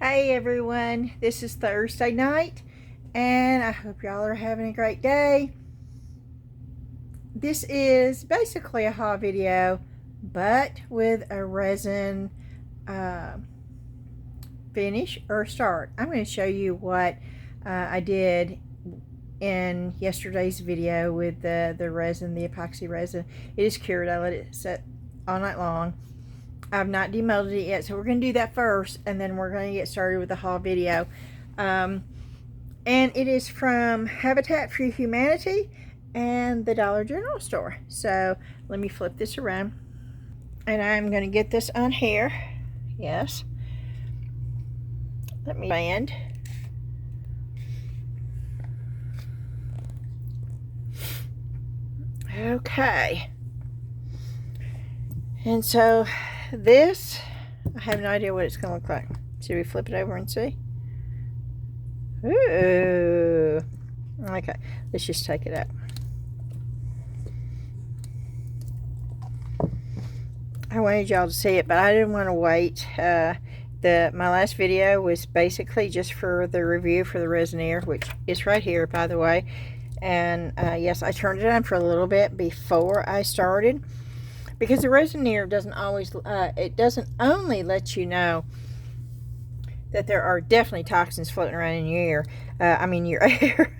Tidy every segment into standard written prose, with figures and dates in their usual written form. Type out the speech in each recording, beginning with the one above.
Hey everyone, this is Thursday night and I hope y'all are having a great day. This is basically a haul video, but with a resin finish or start. I'm going to show you what I did in yesterday's video with the resin, the epoxy resin. It is cured. I let it set all night long. I've not demolded it yet, so we're going to do that first, and then we're going to get started with the haul video. And it is from Habitat for Humanity and the Dollar General store. So let me flip this around, and I'm going to get this on here. Yes. Let me band. Okay. And so this, I have no idea what it's going to look like. Should we flip it over and see? Ooh. Okay, let's just take it out. I wanted y'all to see it, but I didn't want to wait. My last video was basically just for the review for the Resinator, which is right here, by the way. And yes, I turned it on for a little bit before I started, because the Resinator doesn't always, it doesn't only let you know that there are definitely toxins floating around in your air, your air,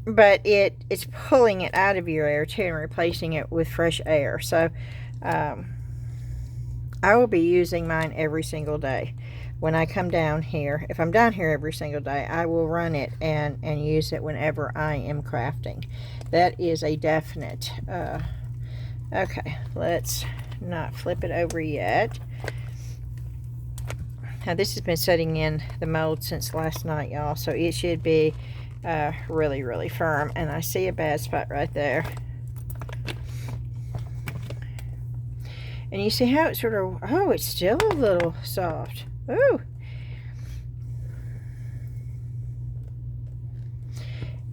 but it's pulling it out of your air too and replacing it with fresh air. So I will be using mine every single day. When I come down here, if I'm down here every single day, I will run it and use it whenever I am crafting. That is a definite. Okay, let's not flip it over yet. Now this has been setting in the mold since last night, y'all, so it should be really, really firm. And I see a bad spot right there. And you see how it sort of, oh, it's still a little soft. Ooh.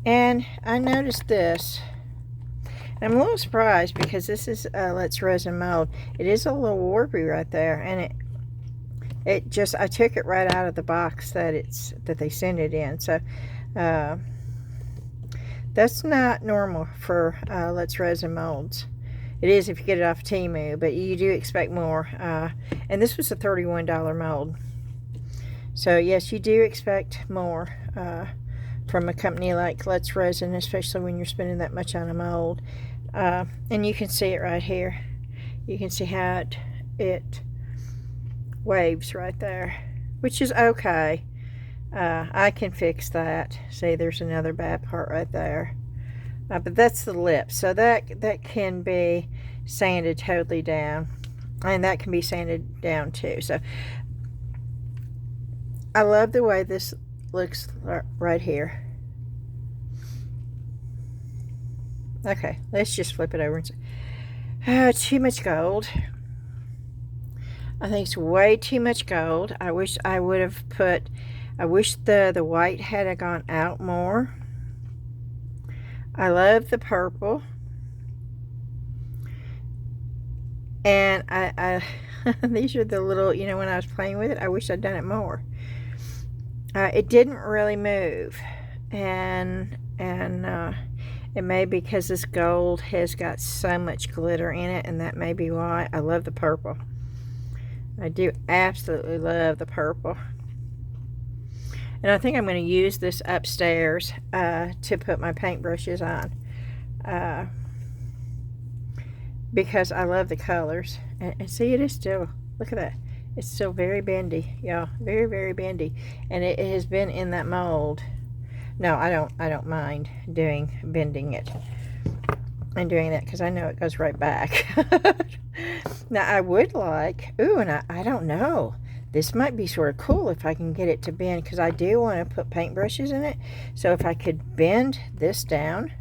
And I noticed this. I'm a little surprised because this is Let's Resin mold. It is a little warpy right there, and it just, I took it right out of the box that they send it in. So that's not normal for Let's Resin molds. It is if you get it off Temu, but you do expect more. And this was a $31 mold. So yes, you do expect more from a company like Let's Resin, especially when you're spending that much on a mold. And you can see it right here. You can see how it waves right there, which is okay. I can fix that. See, there's another bad part right there. But that's the lip, so that can be sanded totally down, and that can be sanded down too. So I love the way this looks right here. Okay, let's just flip it over and see. Too much gold. I think it's way too much gold. I wish I would have put, I wish the white had gone out more. I love the purple. And I these are the little, when I was playing with it, I wish I'd done it more. It didn't really move. And it may be because this gold has got so much glitter in it, and that may be why. I love the purple. I do absolutely love the purple. And I think I'm going to use this upstairs to put my paintbrushes on. Because I love the colors. And see, it is still, look at that. It's still very bendy, y'all. Very, very bendy. And it has been in that mold. No, I don't mind bending it and doing that, because I know it goes right back. Now, I would like, and I don't know. This might be sort of cool if I can get it to bend, because I do want to put paintbrushes in it. So if I could bend this down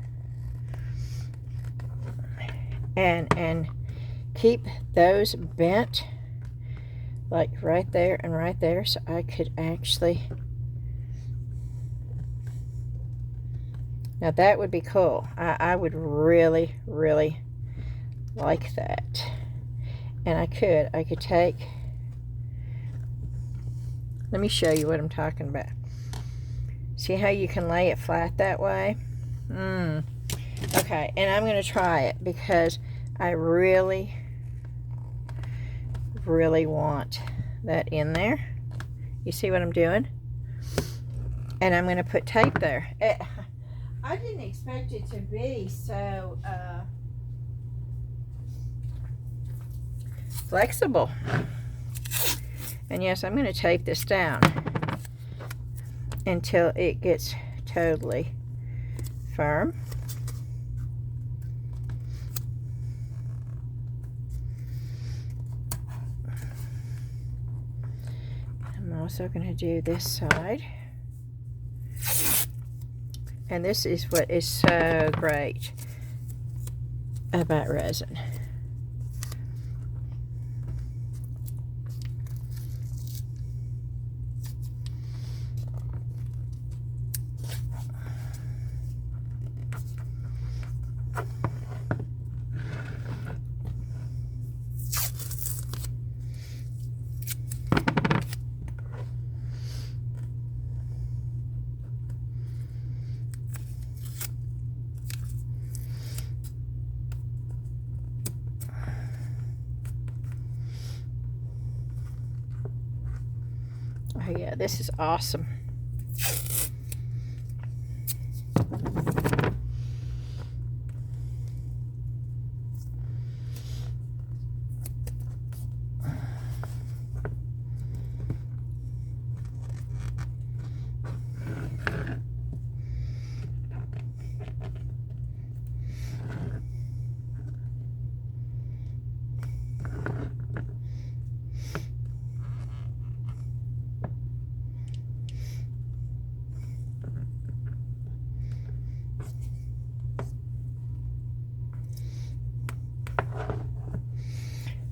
and keep those bent, like right there and right there, so I could actually, now that would be cool. I would really, really like that. And I could take Let me show you what I'm talking about. See how you can lay it flat that way? Okay, and I'm going to try it because I really, really want that in there. You see what I'm doing? And I'm going to put tape there. I didn't expect it to be so flexible. And yes, I'm going to tape this down until it gets totally firm. I'm also going to do this side. And this is what is so great about resin. Oh yeah, this is awesome.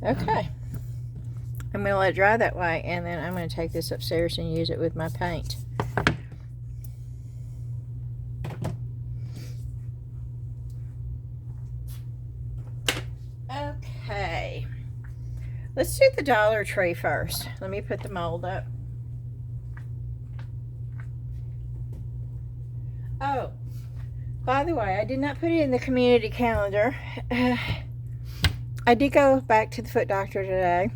Okay, I'm going to let it dry that way, and then I'm going to take this upstairs and use it with my paint. Okay, let's do the Dollar Tree first. Let me put the mold up. Oh, by the way, I did not put it in the community calendar. I did go back to the foot doctor today.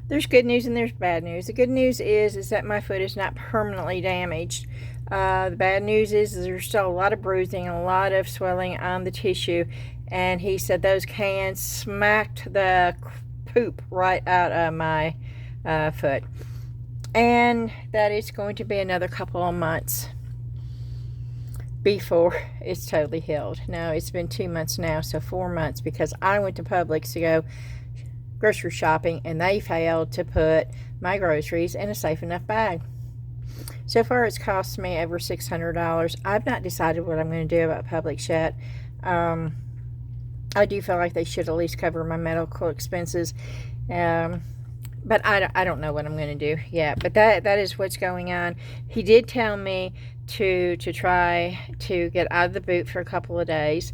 There's good news and there's bad news. The good news is that my foot is not permanently damaged. The bad news is there's still a lot of bruising and a lot of swelling on the tissue. And he said those cans smacked the poop right out of my foot. And that is going to be another couple of months before it's totally healed. Now, it's been 2 months now, so 4 months, because I went to Publix to go grocery shopping, and they failed to put my groceries in a safe enough bag. So far, it's cost me over $600. I've not decided what I'm going to do about Publix yet. I do feel like they should at least cover my medical expenses. But I don't know what I'm going to do yet. But that is what's going on. He did tell me to try to get out of the boot for a couple of days.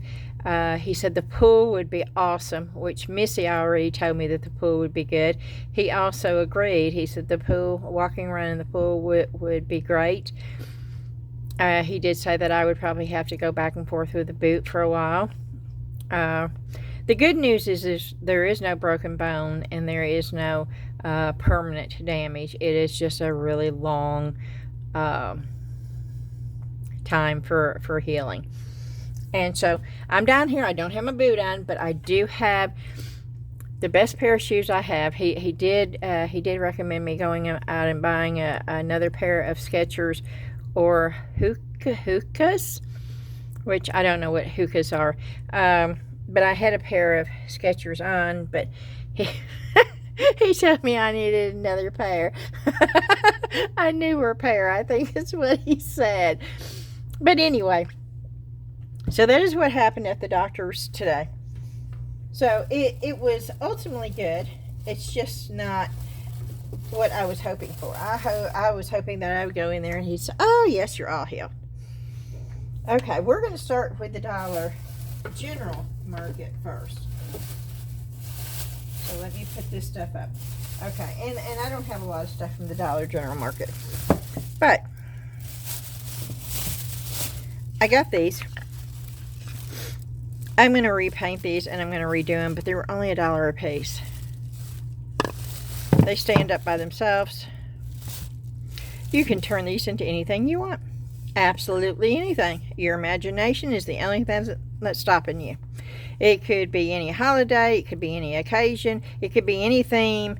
He said the pool would be awesome, which Missy already told me that the pool would be good. He also agreed. He said the pool, walking around in the pool would be great. He did say that I would probably have to go back and forth with the boot for a while. The good news is there is no broken bone and there is no permanent damage. It is just a really long time for healing. And so I'm down here. I don't have my boot on, but I do have the best pair of shoes I have. He did recommend me going out and buying another pair of Skechers or hookahs, which I don't know what hookahs are. But I had a pair of Skechers on, but he told me I needed another pair. A newer pair, I think is what he said. But anyway, so that is what happened at the doctor's today. So it was ultimately good. It's just not what I was hoping for. I was hoping that I would go in there and he'd say, oh, yes, you're all healed. Okay, we're going to start with the Dollar General Market first. So let me put this stuff up. Okay, and I don't have a lot of stuff from the Dollar General market, but I got these. I'm going to repaint these and I'm going to redo them, but they were only $1 a piece. They stand up by themselves. You can turn these into anything you want. Absolutely anything. Your imagination is the only thing that's stopping you. It could be any holiday, it could be any occasion, it could be any theme.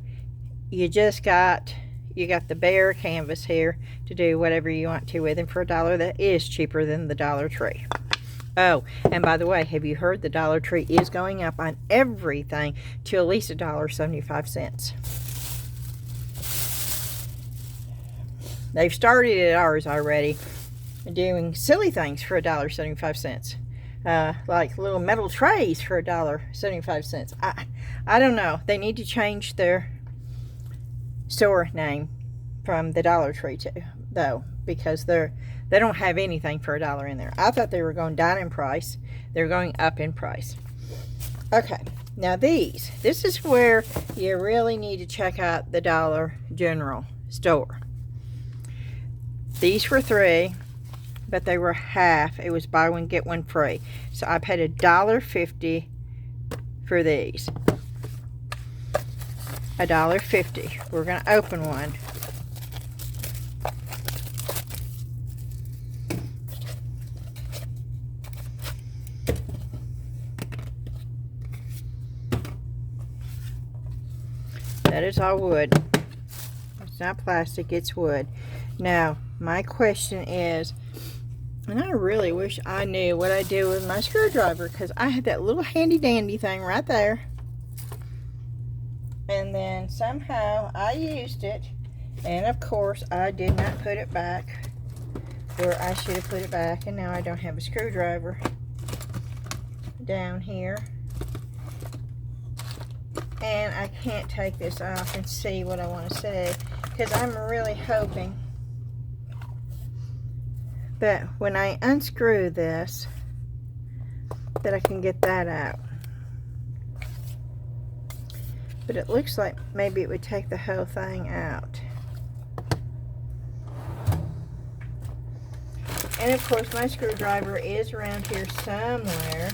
You got the bare canvas here to do whatever you want to with, and for $1 that is cheaper than the Dollar Tree. Oh, and by the way, have you heard the Dollar Tree is going up on everything to at least $1.75. They've started at ours already doing silly things for $1.75. Like little metal trays for $1.75. I don't know. They need to change their store name from the Dollar Tree though, because they don't have anything for $1 in there. I thought they were going down in price. They're going up in price. Okay, now this is where you really need to check out the Dollar General store. These were $3, but they were half. It was buy one get one free. So I paid $1.50 for these. $1.50. We're going to open one. That is all wood. It's not plastic, it's wood. Now, my question is, and I really wish I knew what I did with my screwdriver, because I had that little handy dandy thing right there. And then somehow I used it, and of course I did not put it back where I should have put it back, and now I don't have a screwdriver down here. And I can't take this off and see what I want to say, because I'm really hoping that when I unscrew this, that I can get that out. But it looks like maybe it would take the whole thing out. And of course my screwdriver is around here somewhere.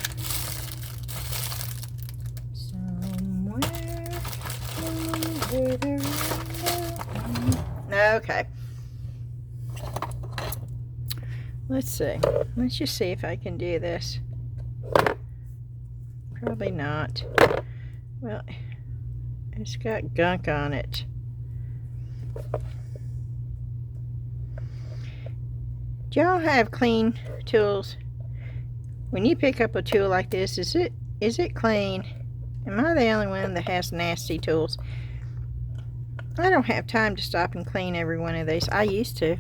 Okay. Let's see. Let's just see if I can do this. Probably not. Well, it's got gunk on it. Do y'all have clean tools? When you pick up a tool like this, is it clean? Am I the only one that has nasty tools? I don't have time to stop and clean every one of these. I used to.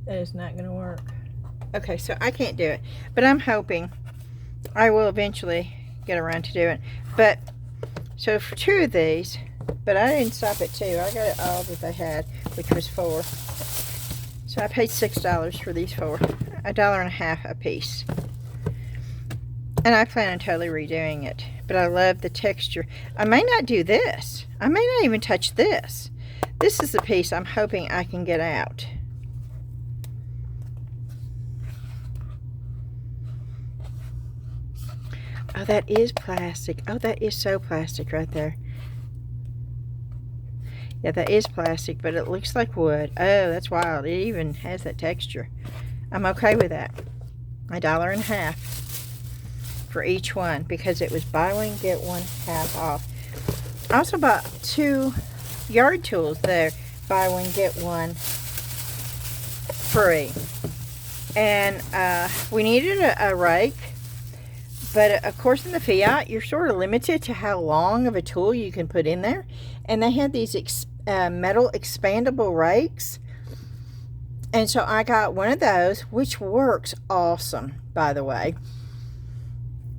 That is not going to work. Okay, so I can't do it. But I'm hoping I will eventually get around to doing it. But, so for 2 of these, but I didn't stop at 2. I got all that they had, which was 4. So I paid $6 for these 4. $1.50 a piece. And I plan on totally redoing it. But I love the texture. I may not do this. I may not even touch this. This is the piece I'm hoping I can get out. Oh, that is plastic. Oh, that is so plastic right there. Yeah, that is plastic, but it looks like wood. Oh, that's wild. It even has that texture. I'm okay with that. $1.50 for each one, because it was buy one, get one half off. I also bought 2 yard tools there. Buy one, get one free. And we needed a rake. But of course in the Fiat, you're sort of limited to how long of a tool you can put in there. And they had these metal expandable rakes. And so I got one of those, which works awesome, by the way.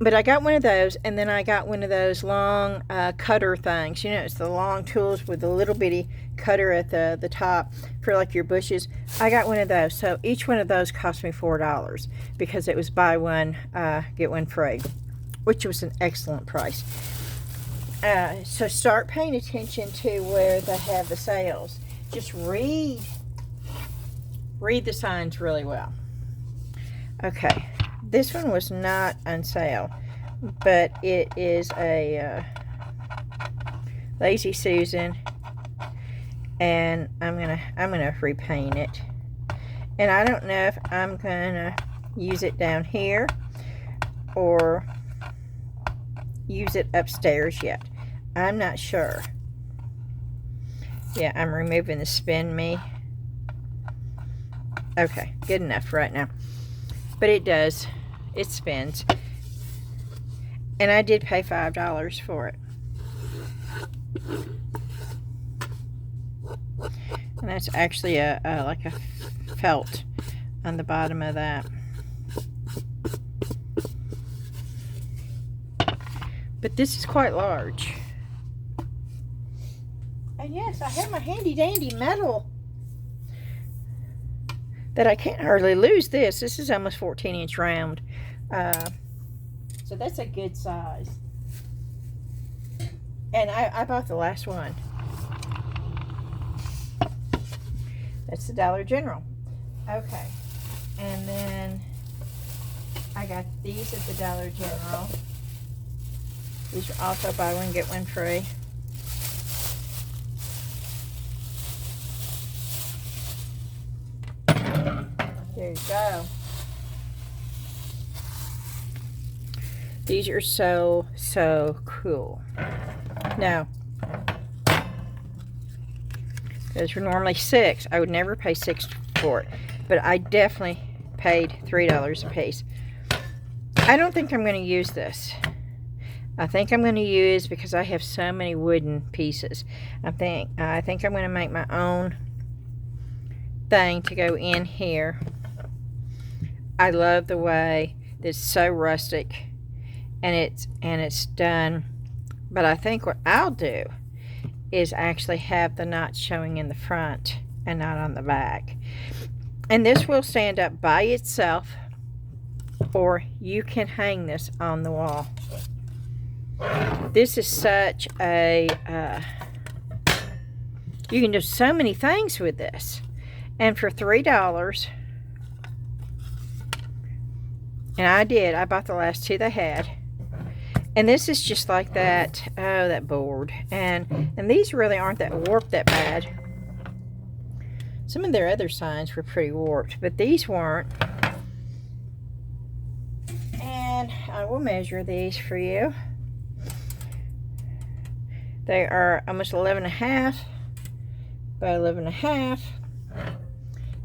But I got one of those, and then I got one of those long cutter things. You know, it's the long tools with the little bitty cutter at the top for like your bushes. I got one of those. So each one of those cost me $4 because it was buy one, get one free, which was an excellent price. So start paying attention to where they have the sales. Just read the signs really well. Okay, this one was not on sale, but it is a Lazy Susan, and I'm gonna repaint it. And I don't know if I'm gonna use it down here or use it upstairs yet. I'm not sure. Yeah, I'm removing the spin me. Okay, good enough right now. But it does. It spins. And I did pay $5 for it. And that's actually a like a felt on the bottom of that. But this is quite large. And yes, I have my handy dandy metal that I can't hardly lose this. This is almost 14-inch round. So that's a good size. And I bought the last one. That's the Dollar General. Okay. And then I got these at the Dollar General. These are also buy one, get one free. There you go. These are so cool. Now, those were normally $6. I would never pay $6 for it, but I definitely paid $3 a piece. I don't think I'm going to use this. I think I'm going to use, because I have so many wooden pieces, I think I'm going to make my own thing to go in here. I love the way it's so rustic and it's done. But I think what I'll do is actually have the knots showing in the front and not on the back. And this will stand up by itself, or you can hang this on the wall. This is such a you can do so many things with this. And for $3, and I bought the last two they had. And this is just like that, oh, that board. And these really aren't that warped that bad. Some of their other signs were pretty warped, but these weren't. And I will measure these for you. They are almost 11.5 by 11.5.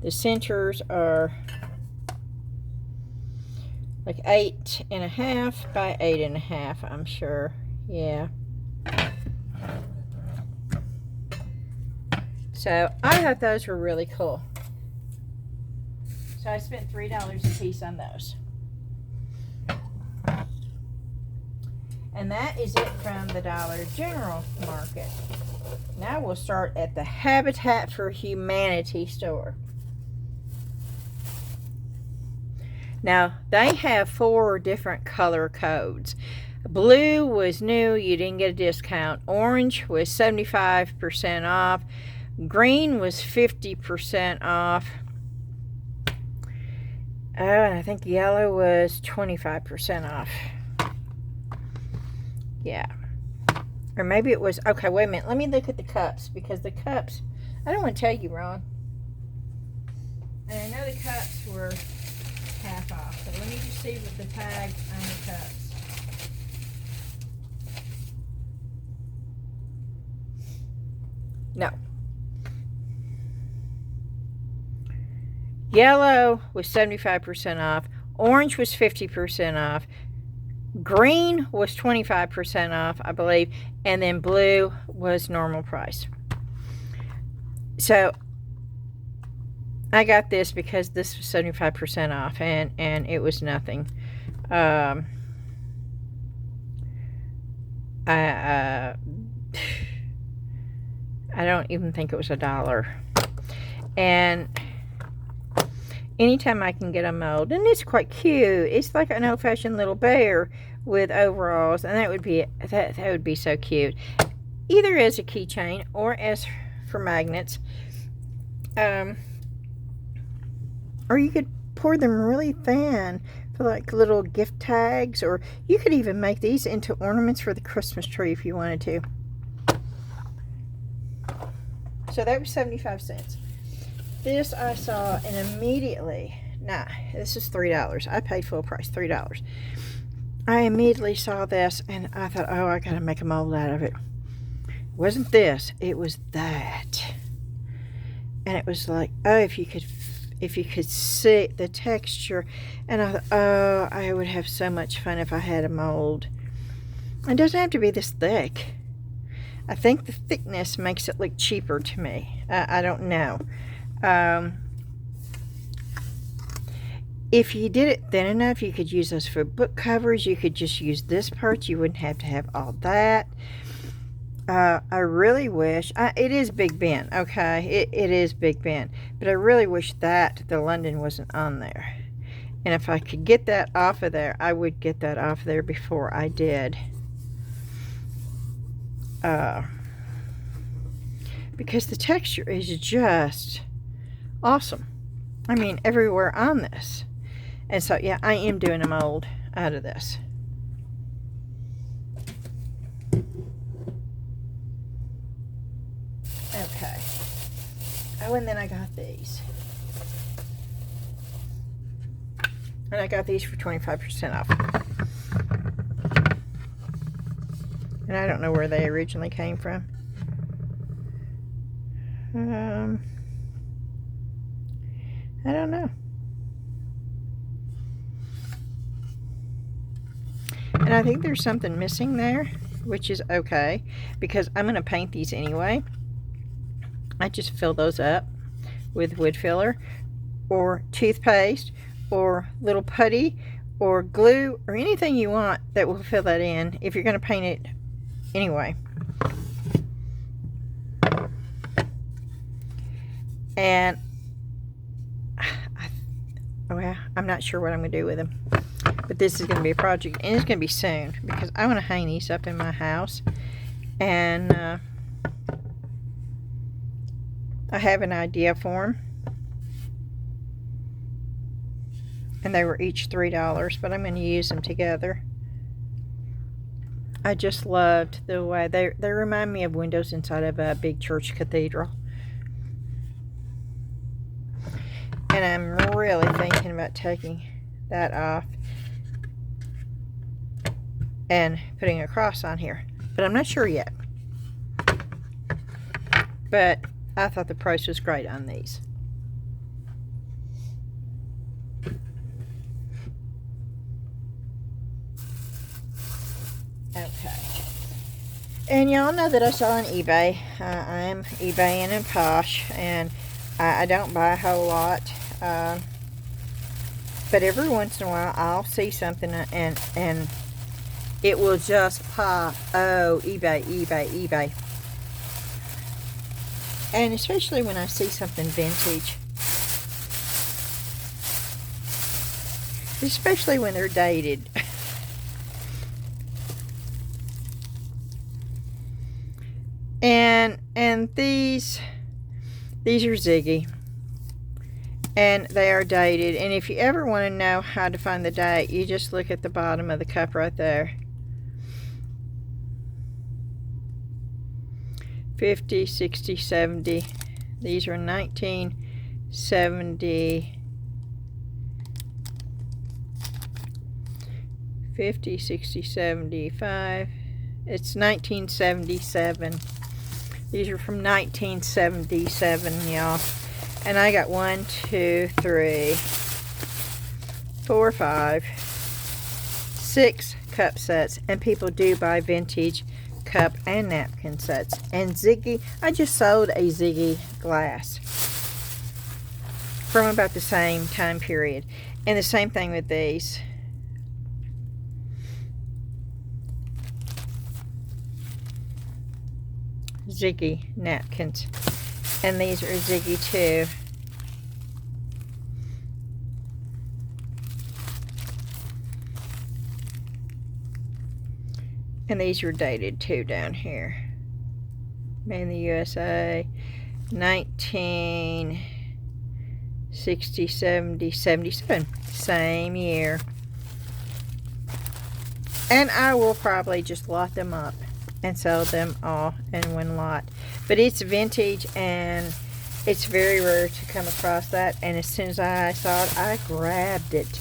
The centers are like 8.5 by 8.5, I'm sure. Yeah. So I thought those were really cool. So I spent $3 a piece on those. And that is it from the Dollar General Market. Now we'll start at the Habitat for Humanity store. Now, they have 4 different color codes. Blue was new, you didn't get a discount. Orange was 75% off. Green was 50% off. Oh, and I think yellow was 25% off. Yeah. Or maybe it was, okay, wait a minute. Let me look at the cups, because the cups, I don't want to tell you wrong. And I know the cups were half off. So let me just see what the tag on the cups. No. Yellow was 75% off. Orange was 50% off. Green was 25% off, I believe. And then blue was normal price. So I got this because this was 75% off, and it was nothing. I don't even think it was $1. And anytime I can get a mold, and it's quite cute. It's like an old-fashioned little bear with overalls, and that would be so cute. Either as a keychain or as for magnets. Or you could pour them really thin for like little gift tags, or you could even make these into ornaments for the Christmas tree if you wanted to. So that was 75 cents. This I saw and immediately, this is $3. I paid full price, $3. I immediately saw this and I thought, oh, I gotta make a mold out of it. It wasn't this, it was that. And it was like, oh, if you could see the texture. And I thought, oh, I would have so much fun if I had a mold. It doesn't have to be this thick. I think the thickness makes it look cheaper to me. I don't know. If you did it thin enough, you could use those for book covers. You could just use this part. You wouldn't have to have all that. I really wish, it is Big Ben, okay? It is Big Ben. But I really wish that the London wasn't on there. And if I could get that off of there, I would get that off of there before I did. Because the texture is just awesome. I mean, everywhere on this. And so, yeah, I am doing a mold out of this. Okay. Oh, and then I got these. And I got these for 25% off. And I don't know where they originally came from. I don't know. And I think there's something missing there, which is okay, because I'm going to paint these anyway. I just fill those up with wood filler or toothpaste or little putty or glue or anything you want that will fill that in if you're going to paint it anyway. And I'm not sure what I'm going to do with them, but this is going to be a project, and it's going to be soon, because I want to hang these up in my house. And I have an idea for them, and they were each $3, but I'm going to use them together. I just loved the way they remind me of windows inside of a big church cathedral. And I'm really thinking about taking that off and putting a cross on here, but I'm not sure yet. But I thought the price was great on these. Okay. And y'all know that I sell on eBay. I'm eBaying and Posh, and I don't buy a whole lot. But every once in a while I'll see something and it will just pop. Oh, eBay, eBay, eBay. And especially when I see something vintage. Especially when they're dated. And these are Ziggy. And they are dated. And if you ever want to know how to find the date, you just look at the bottom of the cup right there. 50, 60, 70. These are 1970. 50, 60, 75. It's 1977. These are from 1977, y'all. And I got 1, 2, 3, 4, 5, 6 cup sets. And people do buy vintage cup and napkin sets. And Ziggy, I just sold a Ziggy glass from about the same time period. And the same thing with these. Ziggy napkins. And these are Ziggy too. And these are dated too down here. Made in the USA, 1960, 70, 77. Same year. And I will probably just lot them up and sell them all in one lot. But it's vintage, and it's very rare to come across that. And as soon as I saw it, I grabbed it.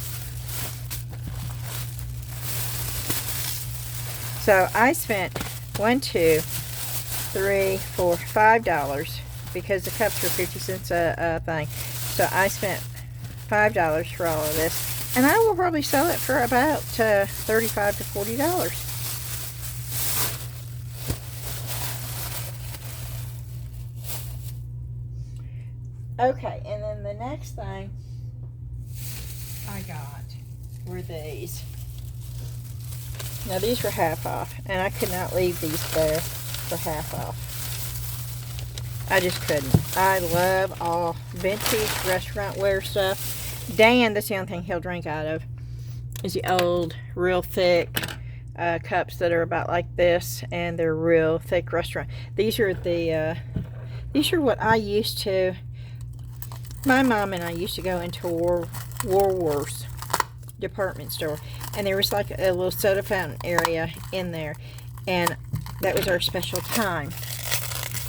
So I spent $5 because the cups were 50 cents a thing. So I spent $5 for all of this. And I will probably sell it for about $35 to $40. Okay, and then the next thing I got were these. Now these were half off, and I could not leave these there for half off. I just couldn't. I love all vintage restaurant wear stuff. Dan, that's the only thing he'll drink out of, is the old, real thick cups that are about like this, and they're real thick restaurant. These are what I used to. My mom and I used to go into Woolworth's department store, and there was like a little soda fountain area in there, and that was our special time.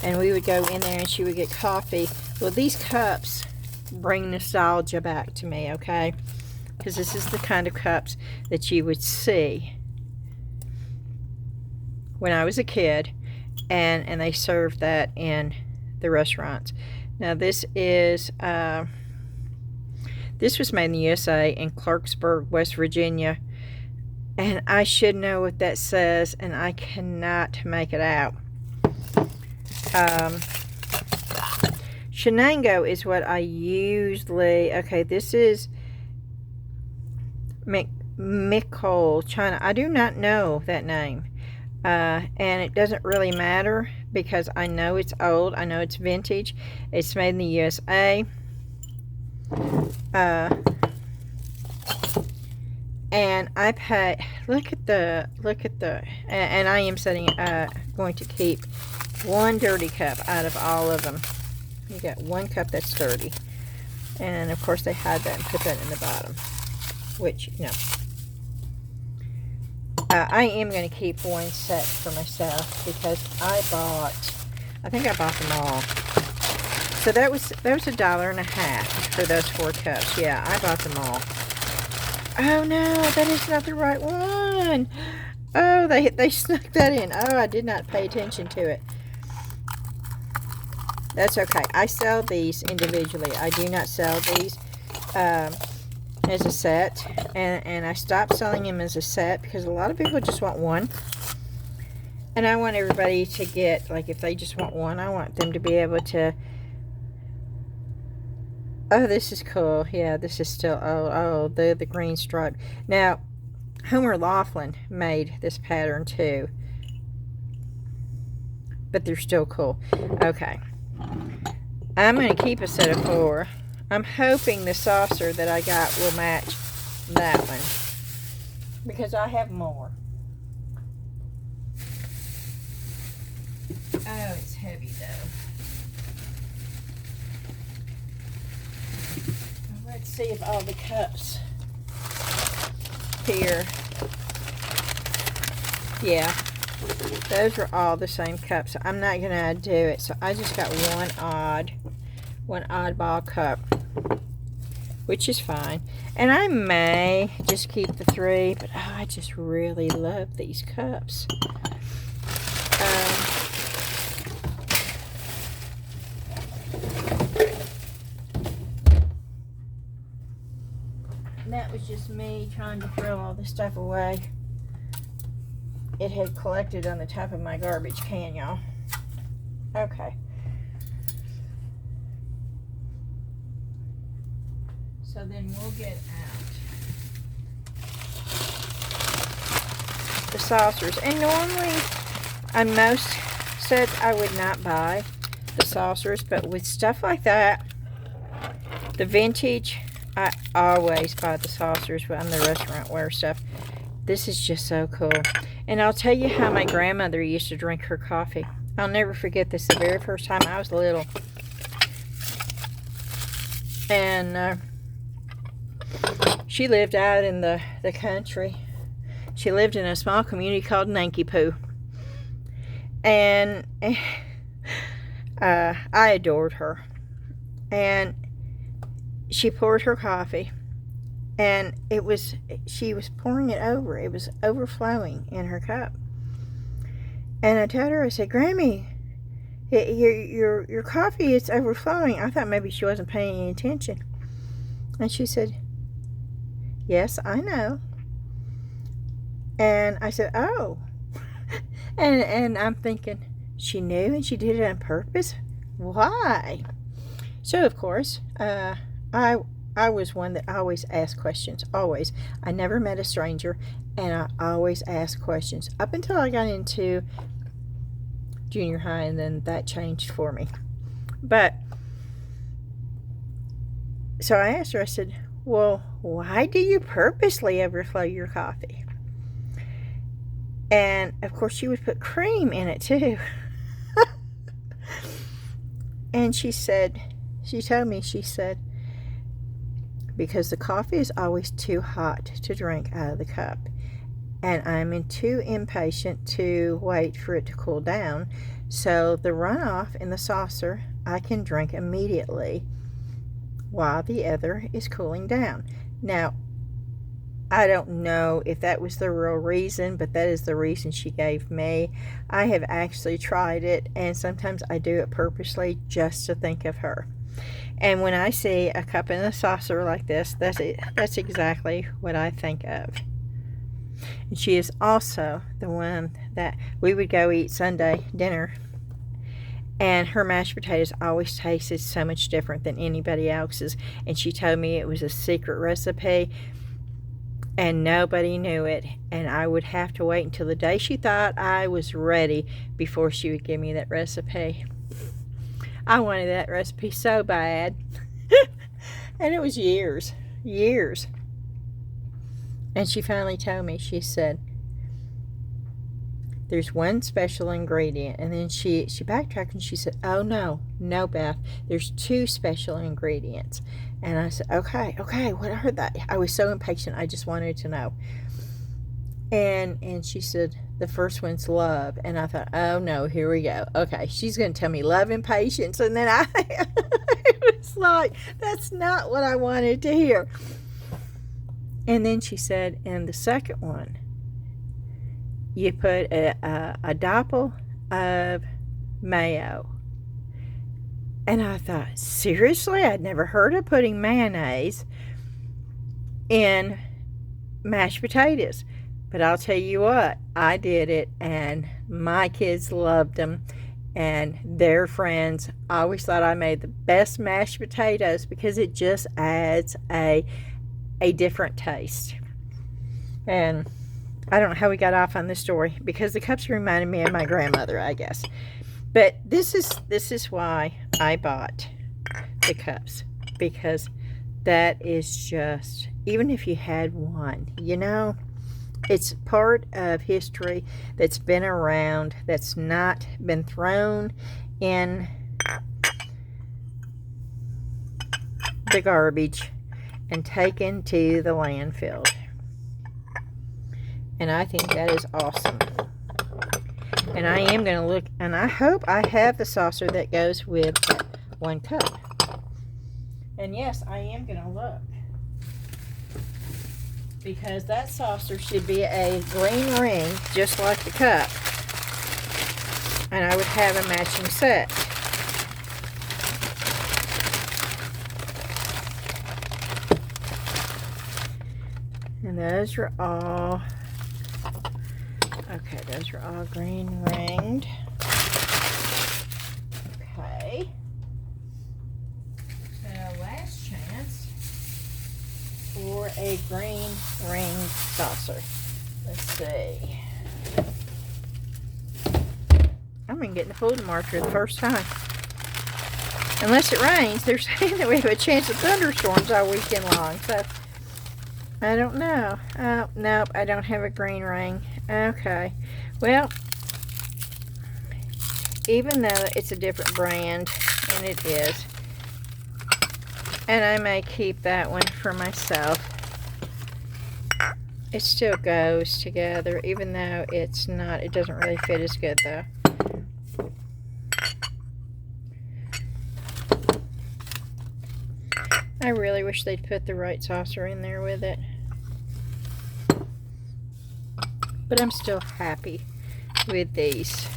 And we would go in there, and she would get coffee. Well, these cups bring nostalgia back to me, okay? Because this is the kind of cups that you would see when I was a kid, and they served that in the restaurants. Now this is this was made in the USA in Clarksburg, West Virginia, and I should know what that says, and I cannot make it out. Shenango is what I usually, okay, this is Makeover, China. I do not know that name, and it doesn't really matter because I know it's old, I know it's vintage, it's made in the USA, and I pay, look at the, and I am going to keep one dirty cup out of all of them. You got one cup that's dirty, and of course they hide that and put that in the bottom, which, you know, I am going to keep one set for myself because I think I bought them all. So that was $1.50 for those 4 cups. Yeah, I bought them all. Oh no, that is not the right one. Oh, they snuck that in. Oh, I did not pay attention to it. That's okay. I sell these individually. I do not sell these as a set. And I stopped selling them as a set because a lot of people just want one. And I want everybody to get, like, if they just want one, I want them to be able to... Oh, this is cool. Yeah, this is still... Oh, the green stripe. Now, Homer Laughlin made this pattern too. But they're still cool. Okay. I'm going to keep a set of 4. I'm hoping the saucer that I got will match that one, because I have more. Oh, it's heavy though. Let's see if all the cups here, yeah, those are all the same cups. I'm not gonna do it, so I just got one oddball cup, which is fine. And I may just keep the 3, but oh, I just really love these cups. That was just me trying to throw all this stuff away. It had collected on the top of my garbage can, y'all. Okay. So then we'll get out the saucers. And normally, on most sets, I would not buy the saucers. But with stuff like that, the vintage, I always buy the saucers on the restaurant wear stuff. This is just so cool. And I'll tell you how my grandmother used to drink her coffee. I'll never forget this. The very first time I was little. And she lived out in the country. She lived in a small community called Nankipoo. And I adored her. And she poured her coffee. And she was pouring it over. It was overflowing in her cup. And I told her, I said, Grammy, your coffee is overflowing. I thought maybe she wasn't paying any attention. And she said, yes, I know. And I said, oh. and I'm thinking, she knew and she did it on purpose? Why? So, of course, I was one that always asked questions. Always. I never met a stranger, and I always asked questions. Up until I got into junior high, and then that changed for me. But, so I asked her, I said, well, why do you purposely overflow your coffee? And, of course, she would put cream in it, too. And she told me, because the coffee is always too hot to drink out of the cup. And I'm too impatient to wait for it to cool down. So the runoff in the saucer, I can drink immediately while the other is cooling down. Now, I don't know if that was the real reason, but that is the reason she gave me. I have actually tried it, and sometimes I do it purposely just to think of her. And when I see a cup in a saucer like this, that's exactly what I think of. And she is also the one that we would go eat Sunday dinner, and her mashed potatoes always tasted so much different than anybody else's. And she told me it was a secret recipe, and nobody knew it. And I would have to wait until the day she thought I was ready before she would give me that recipe. I wanted that recipe so bad. And it was years. And she finally told me, she said, there's one special ingredient. And then she backtracked and she said, oh no, Beth, there's two special ingredients. And I said, okay, what are they? I was so impatient, I just wanted to know. And she said, the first one's love. And I thought, oh no, here we go. Okay, she's going to tell me love and patience. And then it was like, that's not what I wanted to hear. And then she said, and the second one, you put a doppel of mayo. And I thought, seriously? I'd never heard of putting mayonnaise in mashed potatoes. But I'll tell you what, I did it, and my kids loved them, and their friends always thought I made the best mashed potatoes because it just adds a different taste. And I don't know how we got off on this story, because the cups reminded me of my grandmother, I guess. But this is why I bought the cups, because that is just, even if you had one, you know, it's part of history that's been around, that's not been thrown in the garbage and taken to the landfill. And I think that is awesome. And I am going to look, and I hope I have the saucer that goes with that 1 cup. And yes, I am going to look, because that saucer should be a green ring, just like the cup. And I would have a matching set. And those are all, okay, those are all green ringed. Okay. So last chance for a green ring saucer. Let's see. I'm going to get in the folding marker the first time. Unless it rains, they're saying that we have a chance of thunderstorms all weekend long. So I don't know. Oh, nope, I don't have a green ring. Okay. Well, even though it's a different brand, and it is, and I may keep that one for myself, it still goes together, even though it's not, it doesn't really fit as good though. I really wish they'd put the right saucer in there with it. But I'm still happy with these.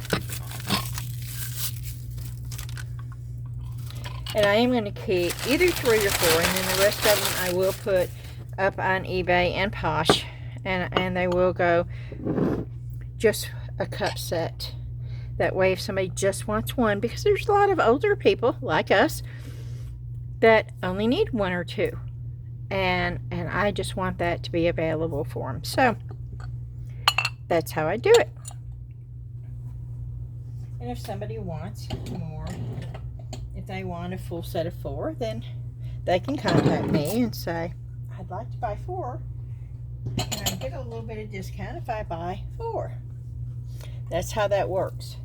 And I am going to keep either 3 or 4, and then the rest of them I will put up on eBay and Posh. And they will go just a cup set. That way if somebody just wants one, because there's a lot of older people like us that only need 1 or 2. And I just want that to be available for them. So that's how I do it. And if somebody wants more, if they want a full set of 4, then they can contact me and say, I'd like to buy 4. And I get a little bit of discount if I buy 4. That's how that works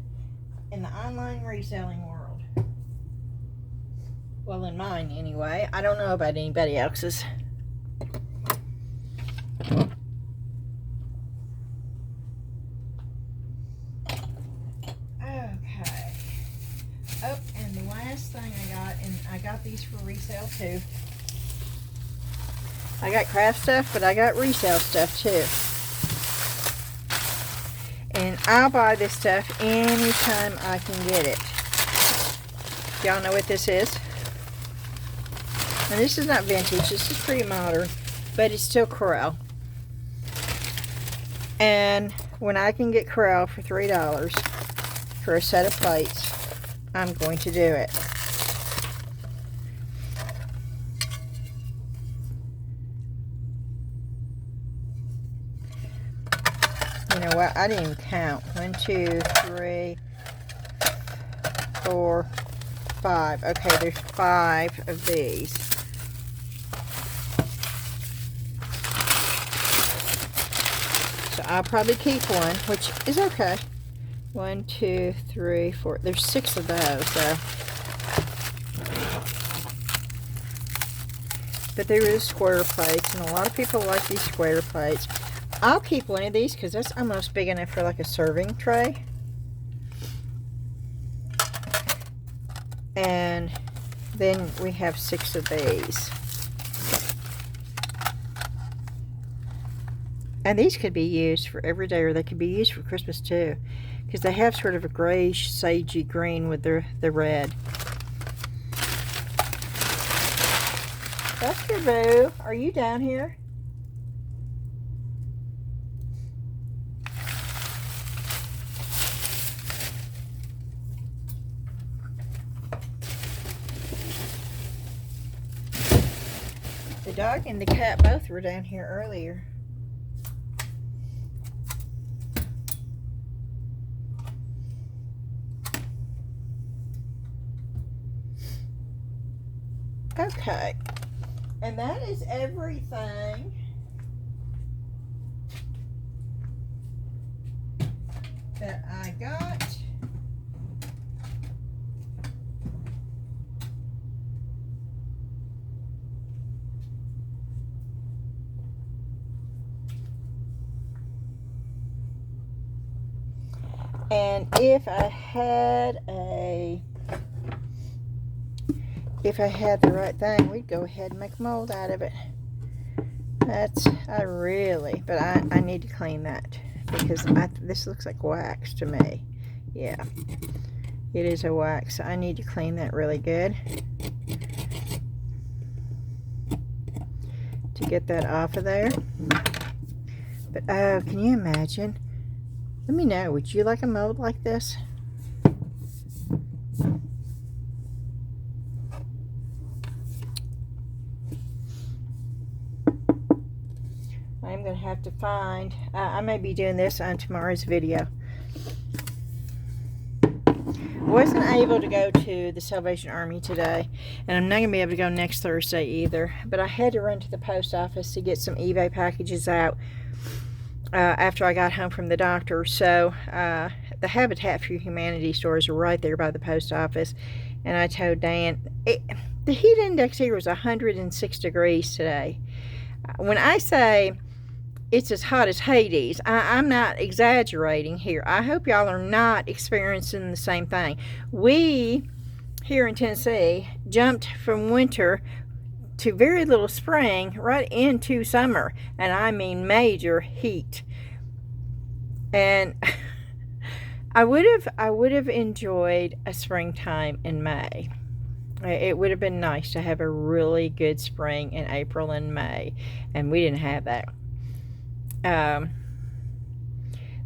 in the online reselling world. Well, in mine anyway. I don't know about anybody else's. Okay. Oh, and the last thing I got, and I got these for resale too. I got craft stuff, but I got resale stuff too. And I'll buy this stuff anytime I can get it. Y'all know what this is? And this is not vintage, this is pretty modern, but it's still Corel. And when I can get Corel for $3 for a set of plates, I'm going to do it. You know what? I didn't even count. 1, 2, 3, 4, 5. Okay, there's 5 of these. So I'll probably keep one, which is okay. 1, 2, 3, 4. There's 6 of those, so. But there is square plates, and a lot of people like these square plates. I'll keep one of these because that's almost big enough for like a serving tray. And then we have 6 of these. And these could be used for every day, or they could be used for Christmas too, because they have sort of a grayish, sagey green with the red. Buster Boo, are you down here? The dog and the cat both were down here earlier. Okay, and that is everything that I got. And if I had the right thing, we'd go ahead and make a mold out of it. But I need to clean that, because this looks like wax to me. Yeah, it is a wax. I need to clean that really good to get that off of there. But oh, can you imagine? Let me know, would you like a mold like this? I'm going to have to find, I may be doing this on tomorrow's video. wasn't able to go to the Salvation Army today, and I'm not going to be able to go next Thursday either. But I had to run to the post office to get some eBay packages out after I got home from the doctor. So the Habitat for Humanity stores are right there by the post office. And I told Dan, the heat index here was 106 degrees today. When I say it's as hot as Hades, I'm not exaggerating here. I hope y'all are not experiencing the same thing. We, here in Tennessee, jumped from winter to very little spring right into summer, and I mean major heat. And I would have enjoyed a springtime in May. It would have been nice to have a really good spring in April and May, and we didn't have that.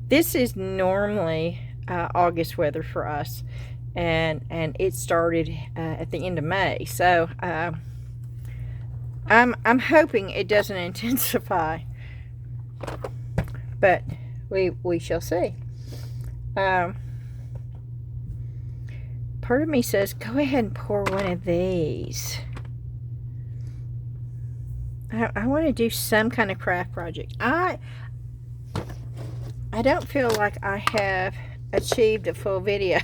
This is normally August weather for us, and it started at the end of May. So I'm hoping it doesn't intensify, but we shall see. Part of me says, go ahead and pour one of these. I want to do some kind of craft project. I don't feel like I have achieved a full video.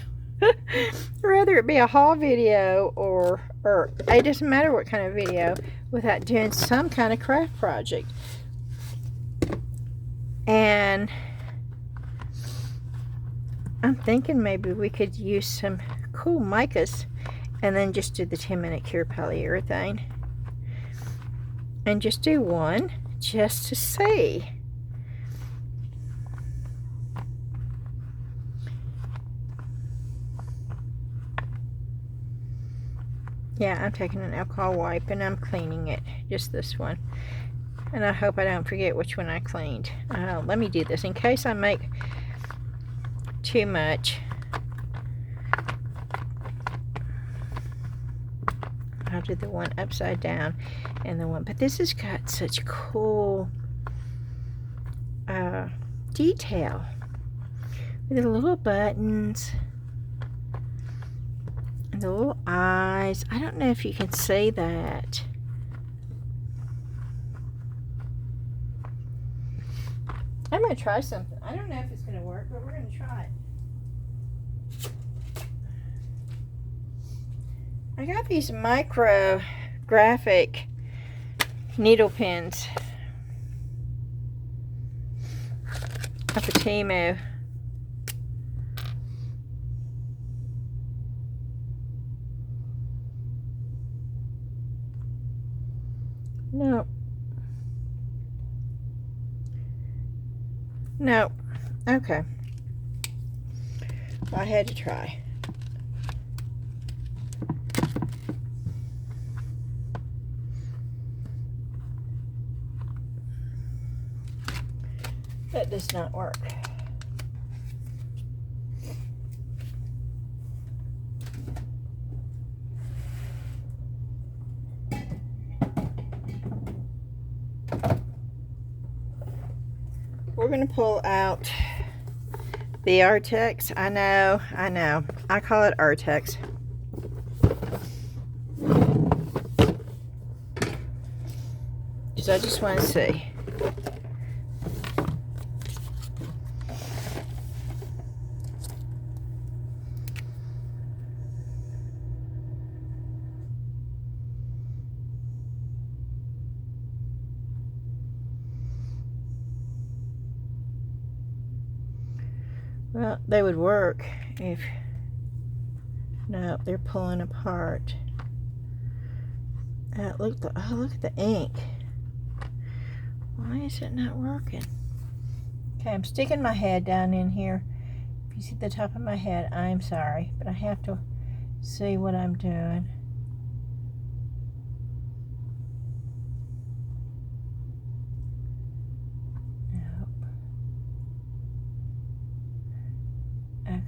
Whether it be a haul video or it doesn't matter what kind of video, without doing some kind of craft project. And I'm thinking maybe we could use some cool micas and then just do the 10-minute cure polyurethane. And just do one just to see. Yeah, I'm taking an alcohol wipe and I'm cleaning it. Just this one. And I hope I don't forget which one I cleaned. Let me do this in case I make too much. I'll do the one upside down and the one, but this has got such cool detail with the little buttons and the little eyes. I don't know if you can see that. I'm going to try something. I don't know if it's going to work, but we're going to try it. I got these micro graphic needle pens off of Temu. No. No. Okay. Well, I had to try. That does not work. We're going to pull out the Artex. I know. I call it Artex. Because I just want to see. Well, they would work if... No, they're pulling apart. Look at the ink. Why is it not working? Okay, I'm sticking my head down in here. If you see the top of my head, I'm sorry, but I have to see what I'm doing. Okay.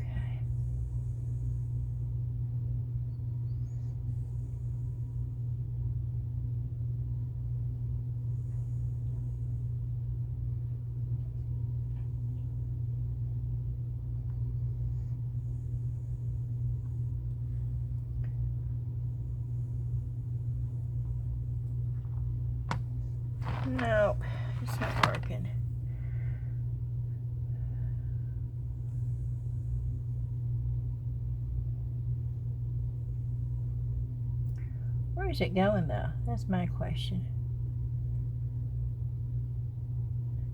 Nope, it's not working. Where is it going though? That's my question.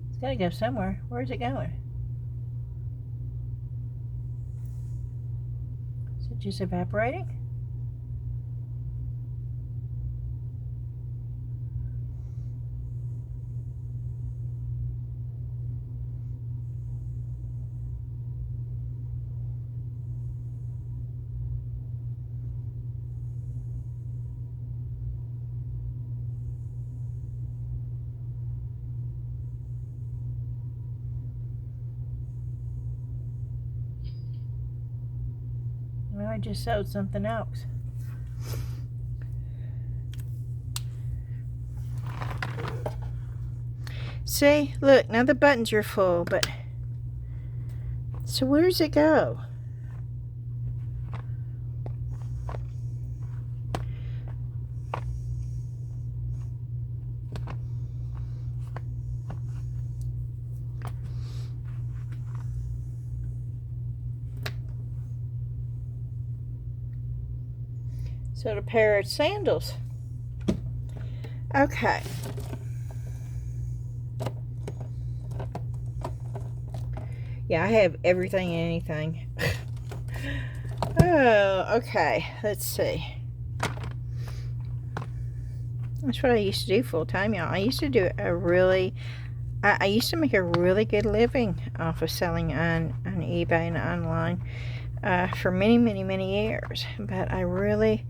It's gotta go somewhere. Where is it going? Is it just evaporating? Well, I just sewed something else. See, look, now the buttons are full, but so where does it go? So a pair of sandals. Okay. Yeah, I have everything and anything. Oh, okay. Let's see. That's what I used to do full time, y'all. I used to do I used to make a really good living off of selling on eBay and online for many, many, many years. But I really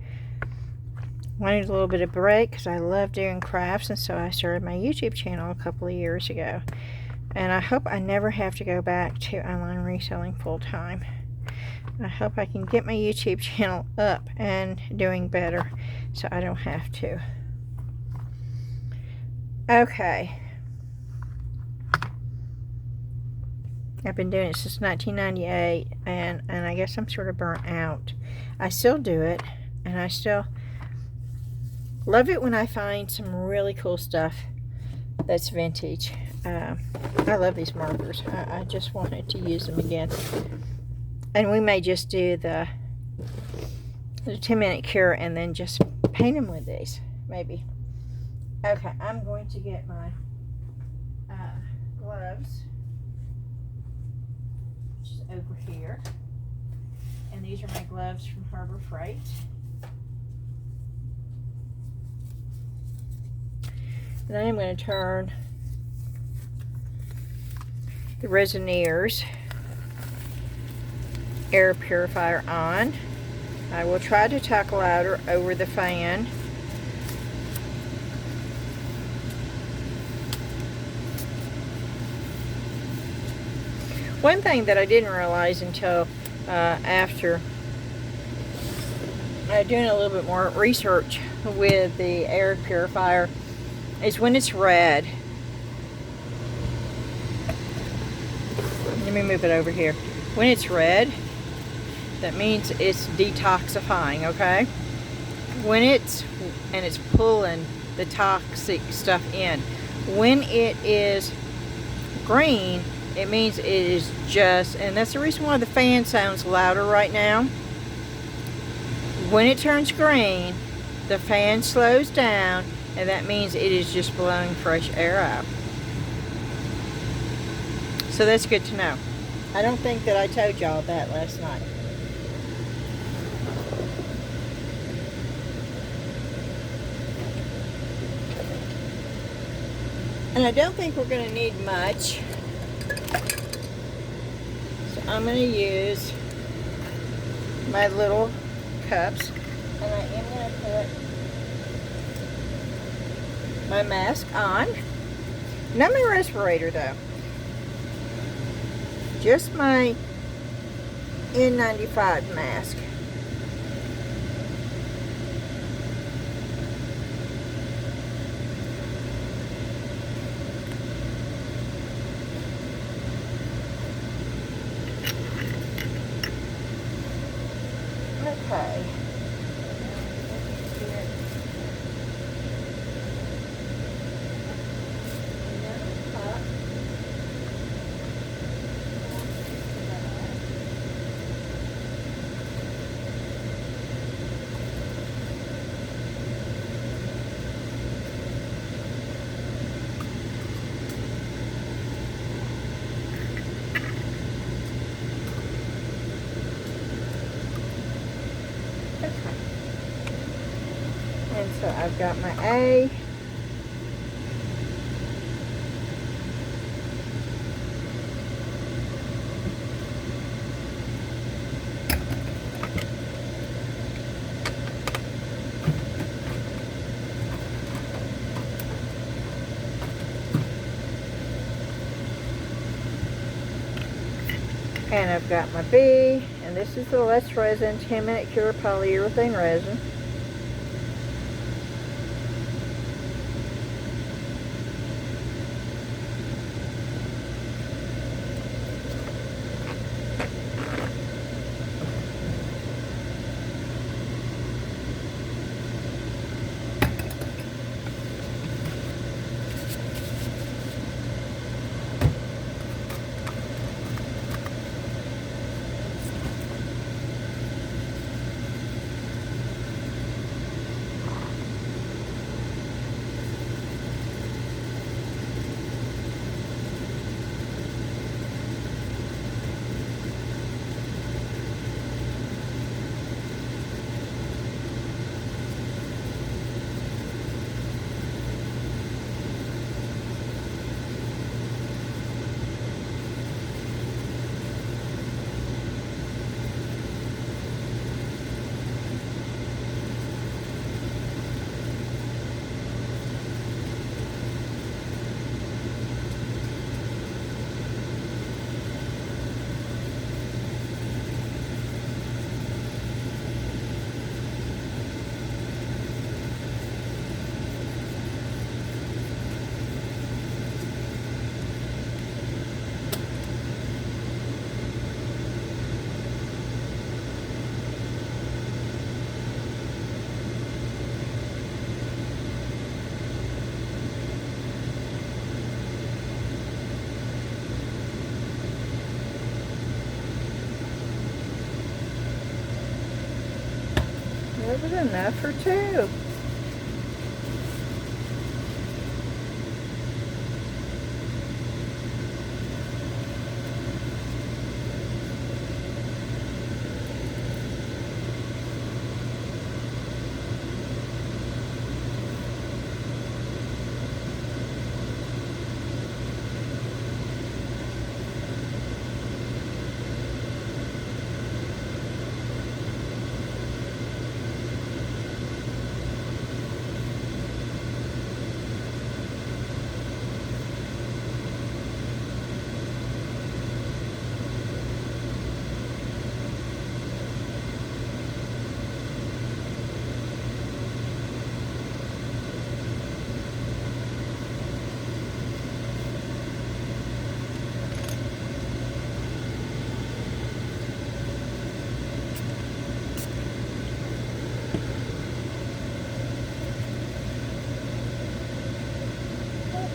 wanted a little bit of break because I love doing crafts, and so I started my YouTube channel a couple of years ago. And I hope I never have to go back to online reselling full time. I hope I can get my YouTube channel up and doing better so I don't have to. Okay. I've been doing it since 1998, and I guess I'm sort of burnt out. I still do it, and I still love it when I find some really cool stuff that's vintage. I love these markers. I just wanted to use them again. And we may just do the 10-minute cure and then just paint them with these, maybe. Okay, I'm going to get my gloves, which is over here. And these are my gloves from Harbor Freight. And I am going to turn the Resineers air purifier on. I will try to talk louder over the fan. One thing that I didn't realize until after doing a little bit more research with the air purifier is when it's red. Let me move it over here. When it's red, that means it's detoxifying, okay? When it's pulling the toxic stuff in. When it is green, it means it is just, and that's the reason why the fan sounds louder right now. When it turns green, the fan slows down, and that means it is just blowing fresh air out. So that's good to know. I don't think that I told y'all that last night. And I don't think we're going to need much. So I'm going to use my little cups. And I am going to put my mask on. Not my respirator though. Just my N95 mask. Okay. And so I've got my A. And I've got my B, and this is the Let's Resin 10-minute cure polyurethane resin. That was enough for two.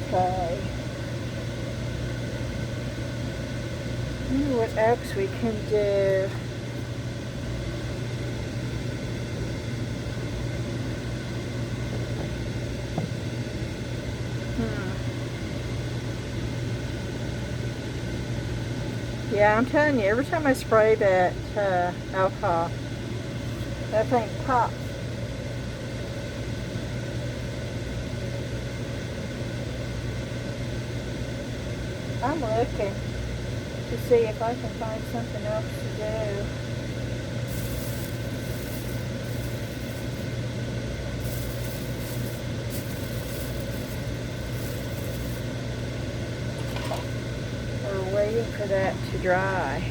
Okay. What else we can do? Yeah, I'm telling you, every time I spray that alcohol, that thing pops. I'm looking to see if I can find something else to do. We're waiting for that to dry.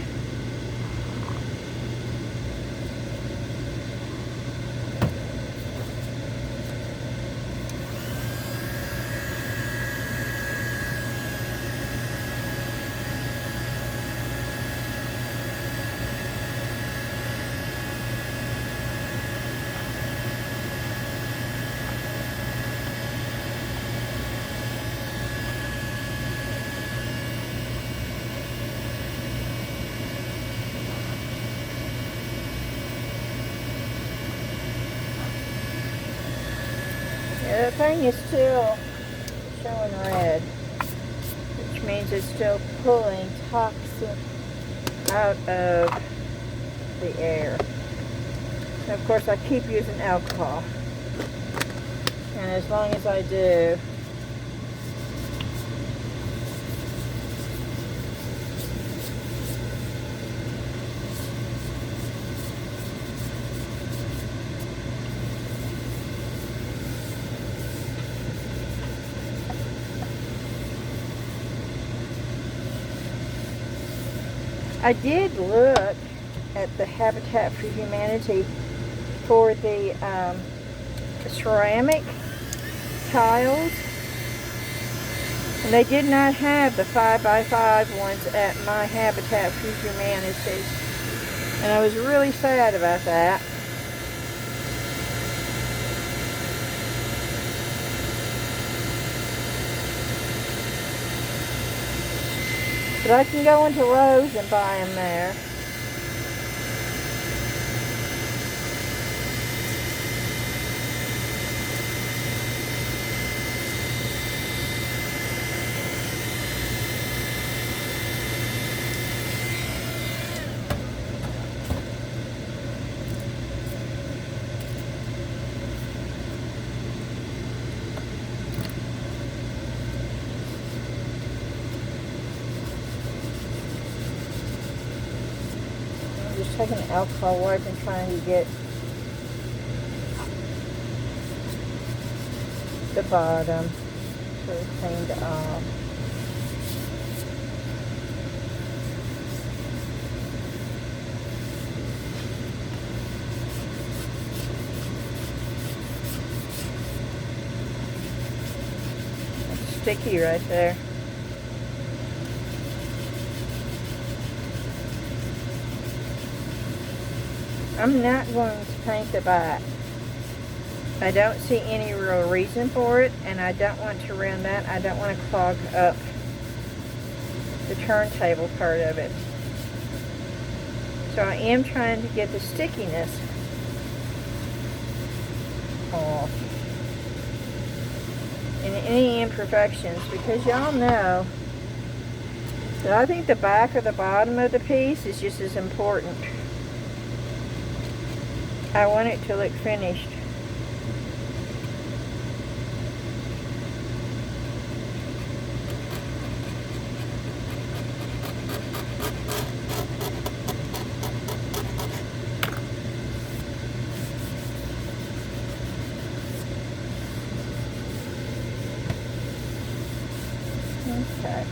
Yeah, the thing is still showing red, which means it's still pulling toxin out of the air. And of course I keep using alcohol. And as long as I do, I did look at the Habitat for Humanity for the ceramic tiles, and they did not have the 5x5 ones at my Habitat for Humanity, and I was really sad about that. But I can go into Lowe's and buy them there. Just taking an alcohol wipe and trying to get the bottom sort of cleaned off. It's sticky right there. I'm not going to paint the back. I don't see any real reason for it, and I don't want to ruin that. I don't want to clog up the turntable part of it. So I am trying to get the stickiness off. And any imperfections, because y'all know that I think the back or the bottom of the piece is just as important. I want it to look finished. Okay.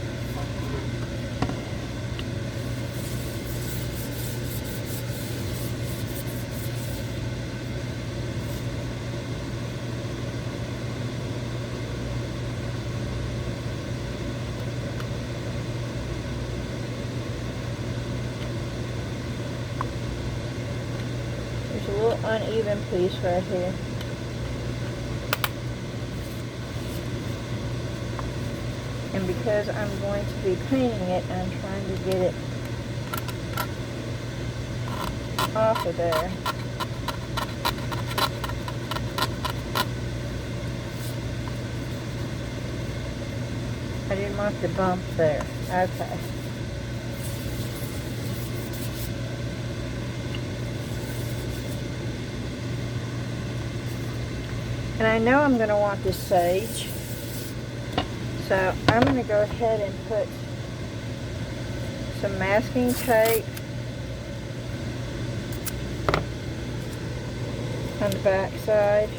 There's a little uneven piece right here. And because I'm going to be painting it, I'm trying to get it off of there. I didn't want the bump there. Okay. And I know I'm going to want this sage. So I'm going to go ahead and put some masking tape on the back side.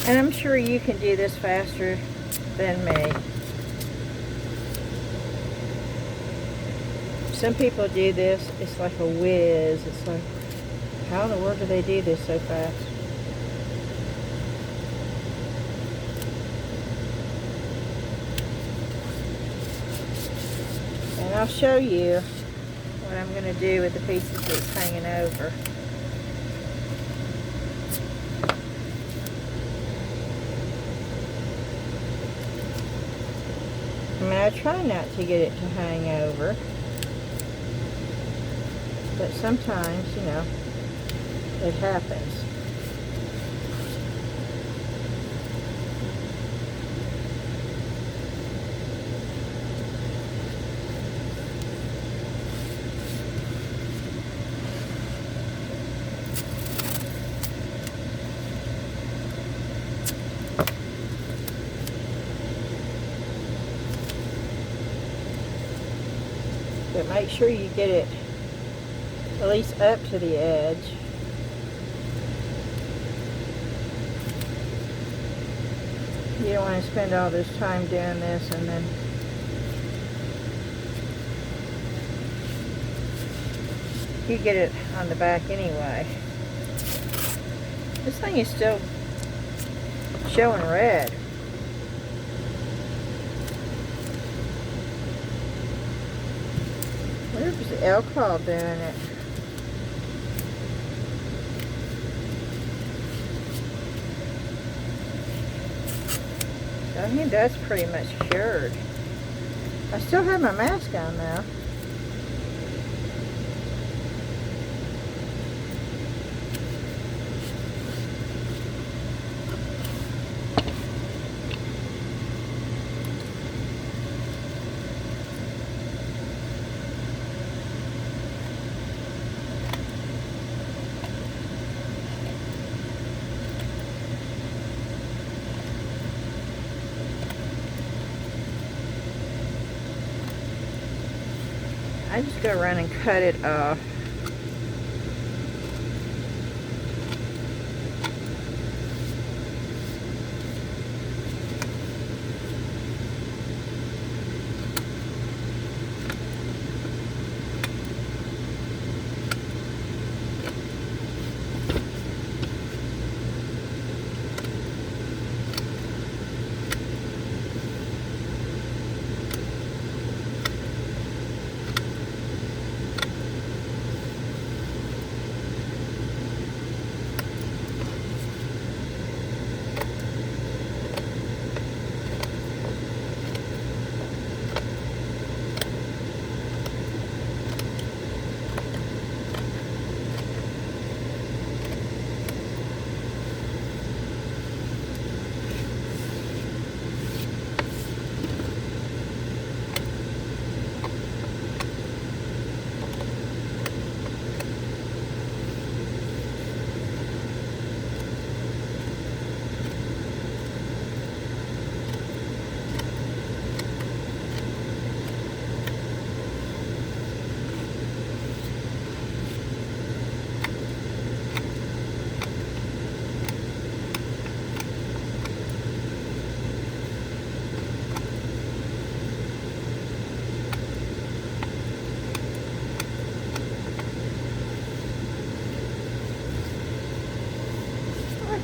And I'm sure you can do this faster than me. Some people do this, it's like a whiz. It's like, how in the world do they do this so fast? And I'll show you what I'm going to do with the pieces that's hanging over. I mean, I try not to get it to hang over, but sometimes, you know, it happens. But make sure you get it at least up to the edge. You don't want to spend all this time doing this and then you get it on the back anyway. This thing is still showing red. I wonder if it's the alcohol doing it. I think that's pretty much cured. I still have my mask on though. I just go around and cut it off.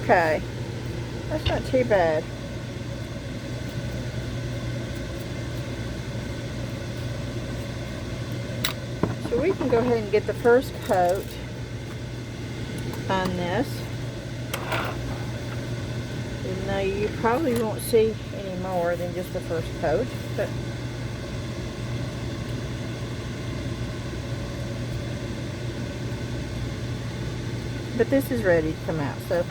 Okay, that's not too bad. So we can go ahead and get the first coat on this. Even though you probably won't see any more than just the first coat, but this is ready to come out, so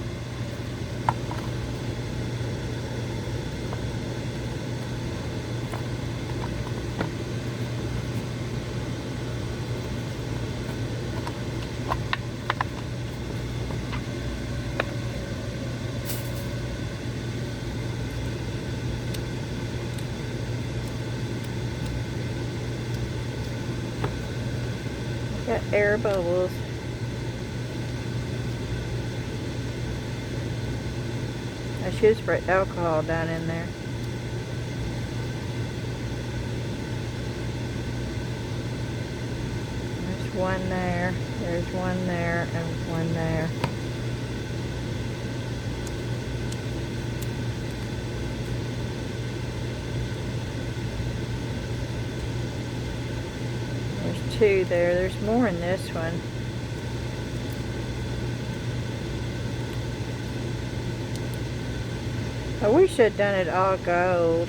got air bubbles. I I should spray alcohol down in there. There's one there, there's one there, and one there. There's two there. There's more in this one. I wish I'd done it all gold.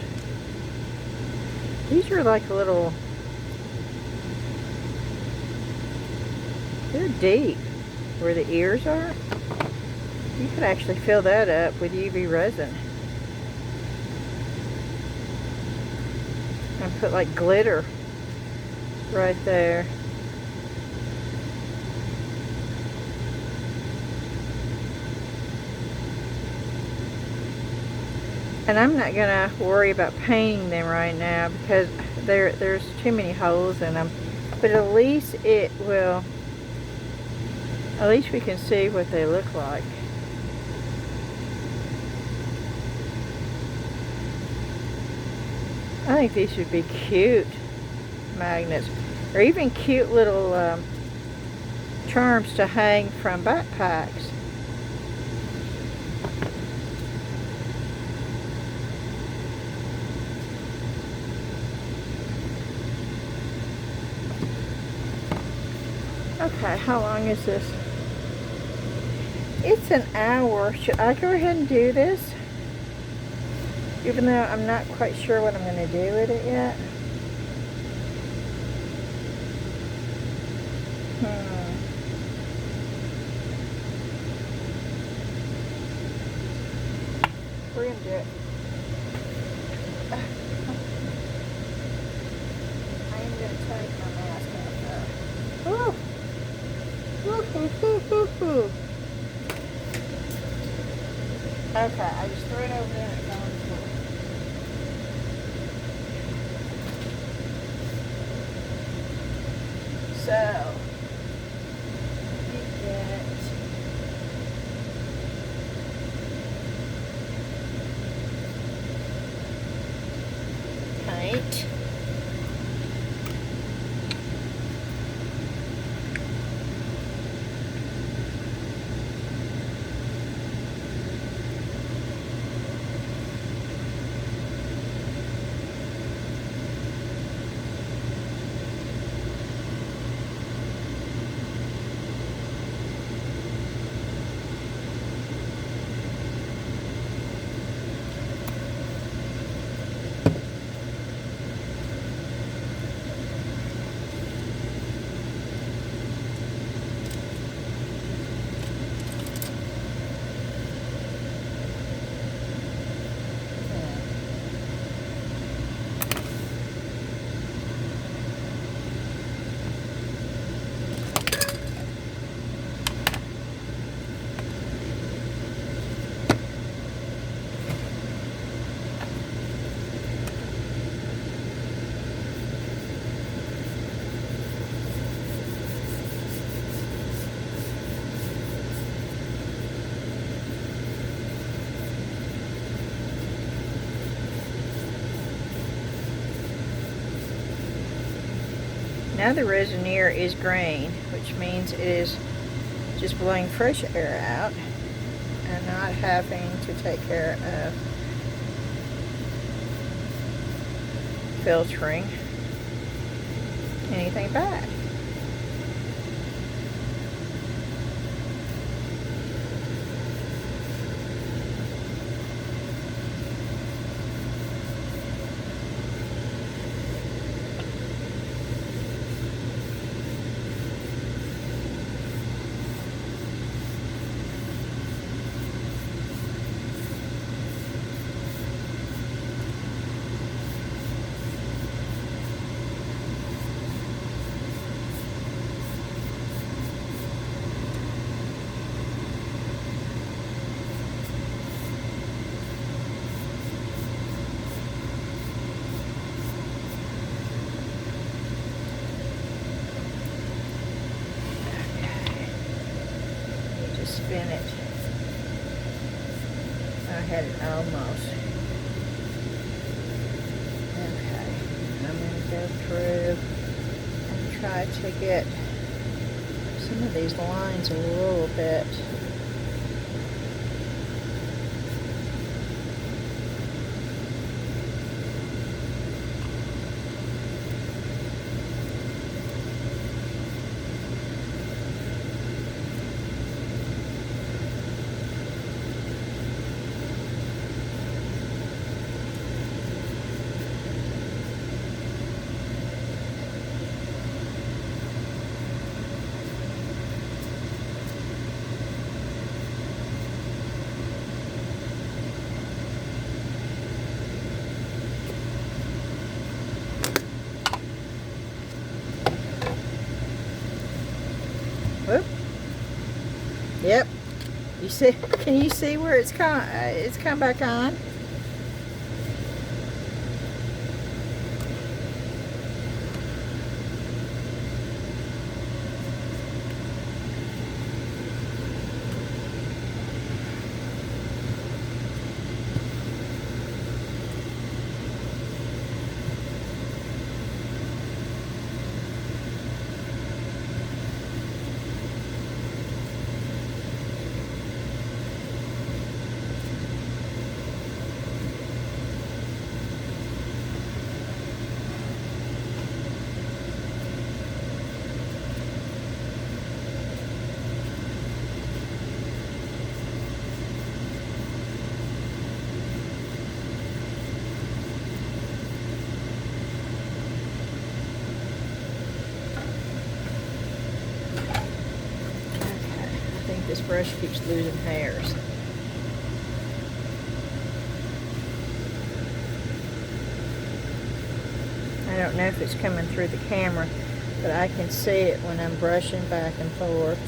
These are like a little, they're deep where the ears are. You could actually fill that up with UV resin and put like glitter right there. And I'm not gonna worry about painting them right now because there's too many holes in them. But at least it will, at least we can see what they look like. I think these would be cute magnets, or even cute little charms to hang from backpacks. Okay, how long is this? It's an hour. Should I go ahead and do this? Even though I'm not quite sure what I'm going to do with it yet. We're going to do it. I am going to take my mask off though. Woo! Okay, I just threw it over there and it fell on the floor. So, you get paint. Now the resinier is green, which means it is just blowing fresh air out and not having to take care of filtering anything back. Spin it had it almost. Okay, I'm going to go through and try to get some of these lines a little bit. Whoop. Yep. You see? Can you see where it's come back on? This brush keeps losing hairs. I don't know if it's coming through the camera, but I can see it when I'm brushing back and forth.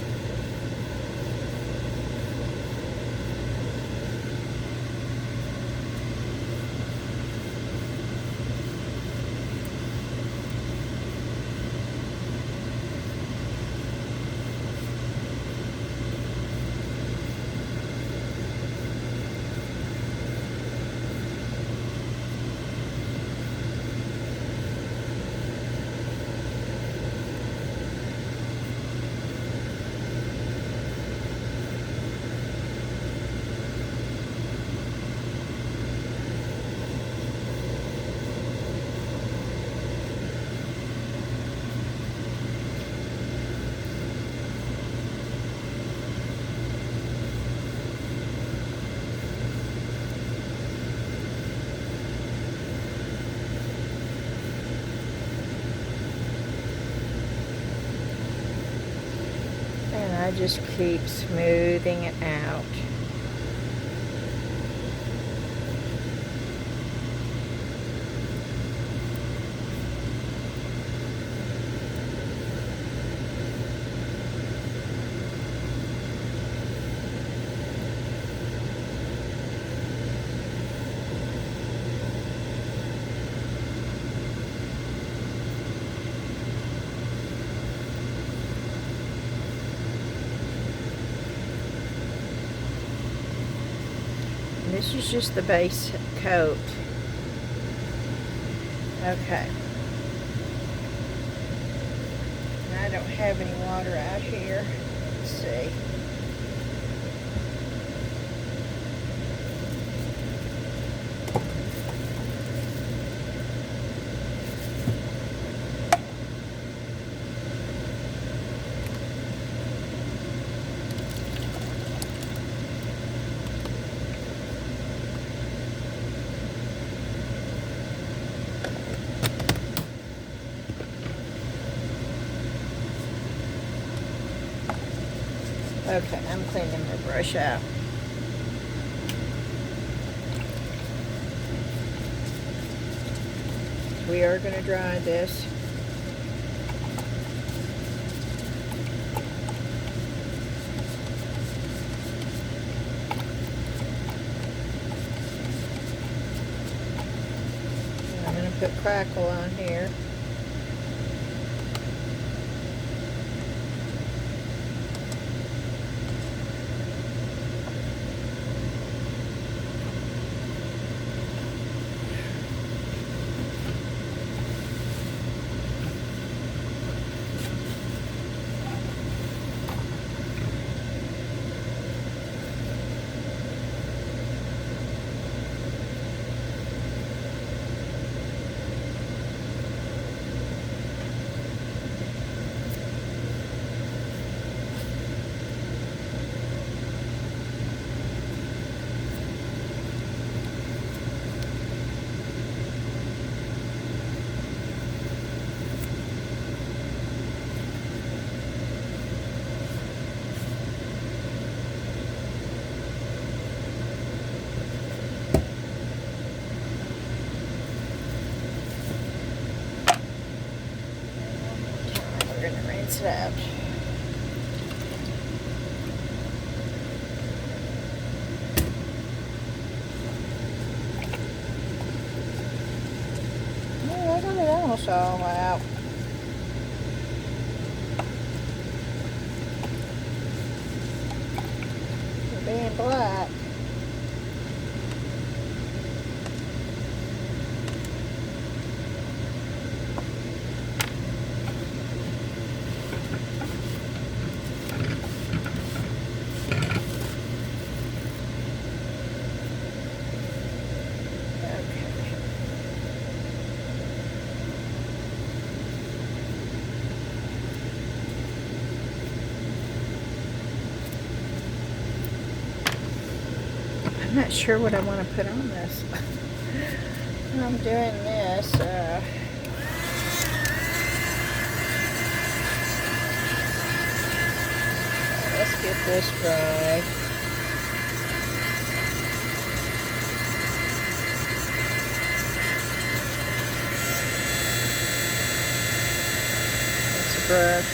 I just keep smoothing it out. This is just the base coat. Okay. I don't have any water out here. Let's see. Okay, I'm cleaning my brush out. We are going to dry this. I'm going to put crackle on here. rinse it out. Oh, I got it almost all out. For being black. I'm not sure what I want to put on this. I'm doing this. Let's get this dry. That's a brush.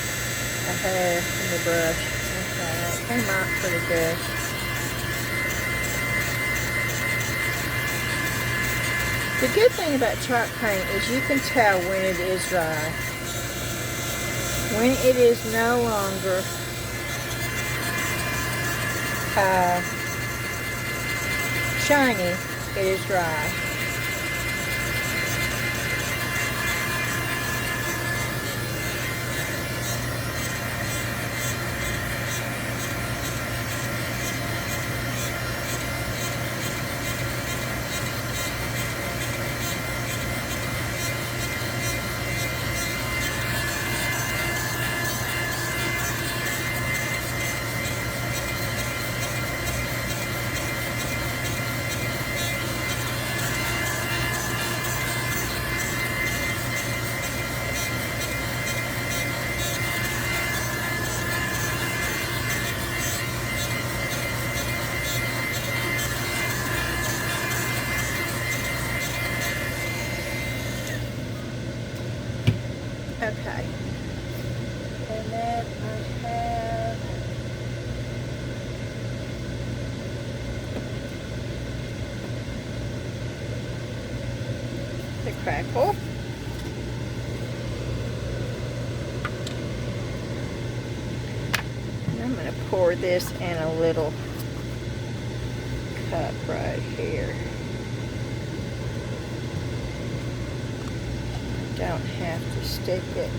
A hair in the brush. Okay, it came out pretty good. The good thing about chalk paint is you can tell when it is dry. When it is no longer shiny, it is dry. Okay. And then I have the crackle. And I'm going to pour this in a little cup right here. Don't have to stick it.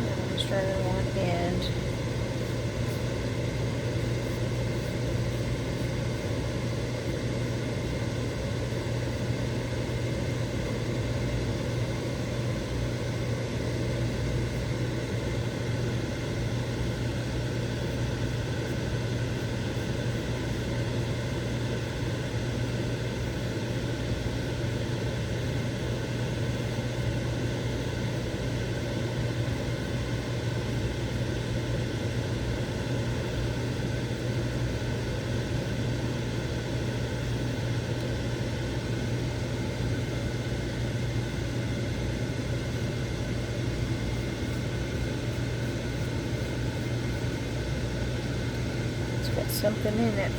I'm just running one end. Got something in it.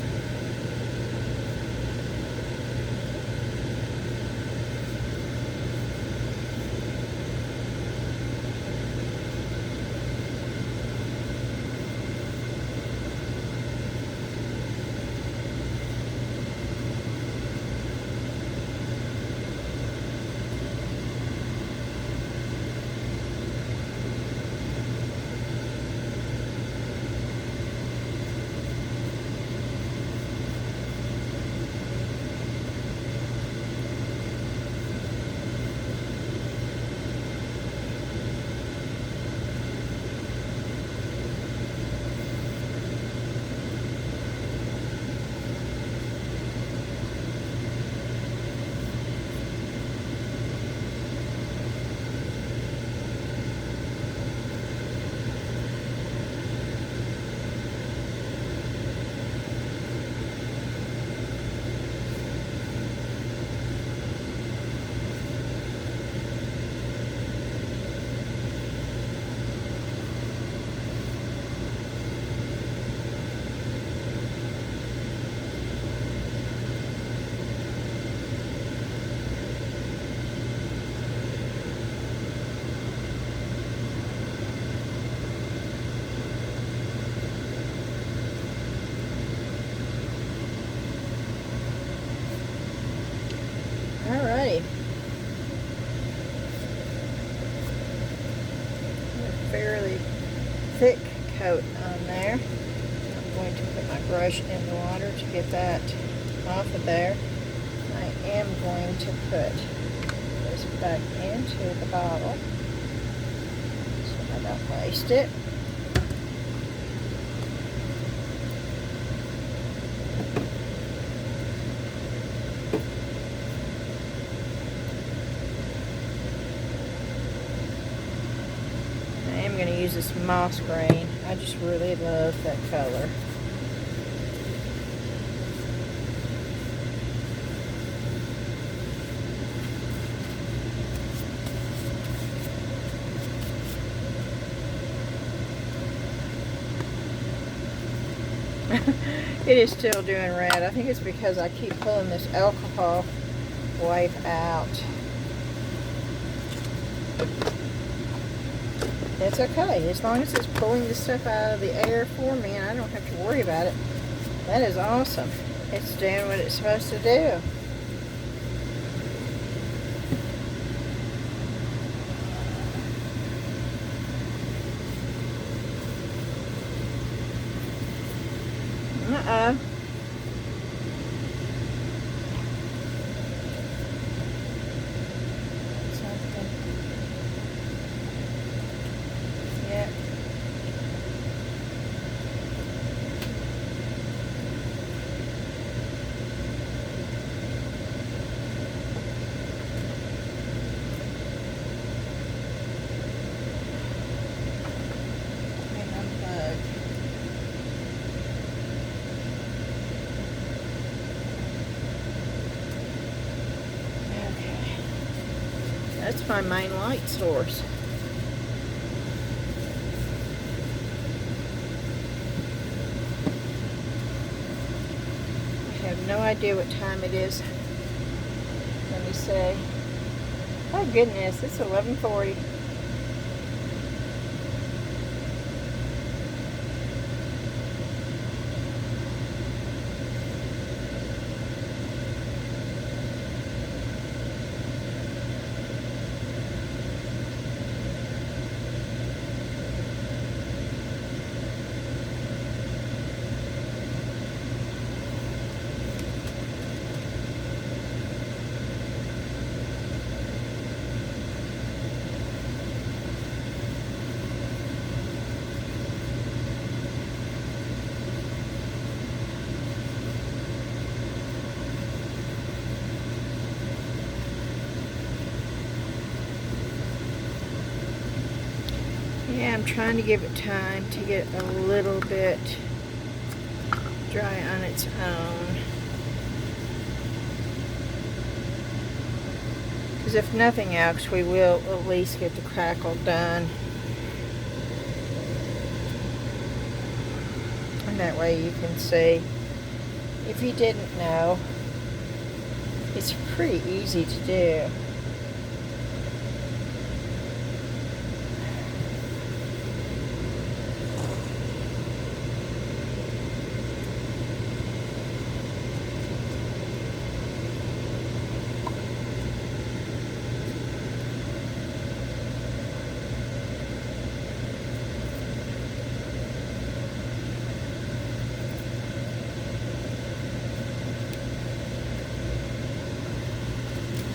fairly thick coat on there. I'm going to put my brush in the water to get that off of there. I am going to put this back into the bottle so I don't waste it. I am going to use this moss green. I just really love that color. It is still doing red. I think it's because I keep pulling this alcohol wipe out. It's okay. As long as it's pulling the stuff out of the air for me and I don't have to worry about it. That is awesome. It's doing what it's supposed to do. Uh-oh. Something. Yep. That's my main light source. I have no idea what time it is. Let me see. Oh goodness, it's 11:40. Yeah, I'm trying to give it time to get a little bit dry on its own. Because if nothing else, we will at least get the crackle done. And that way you can see. If you didn't know, it's pretty easy to do.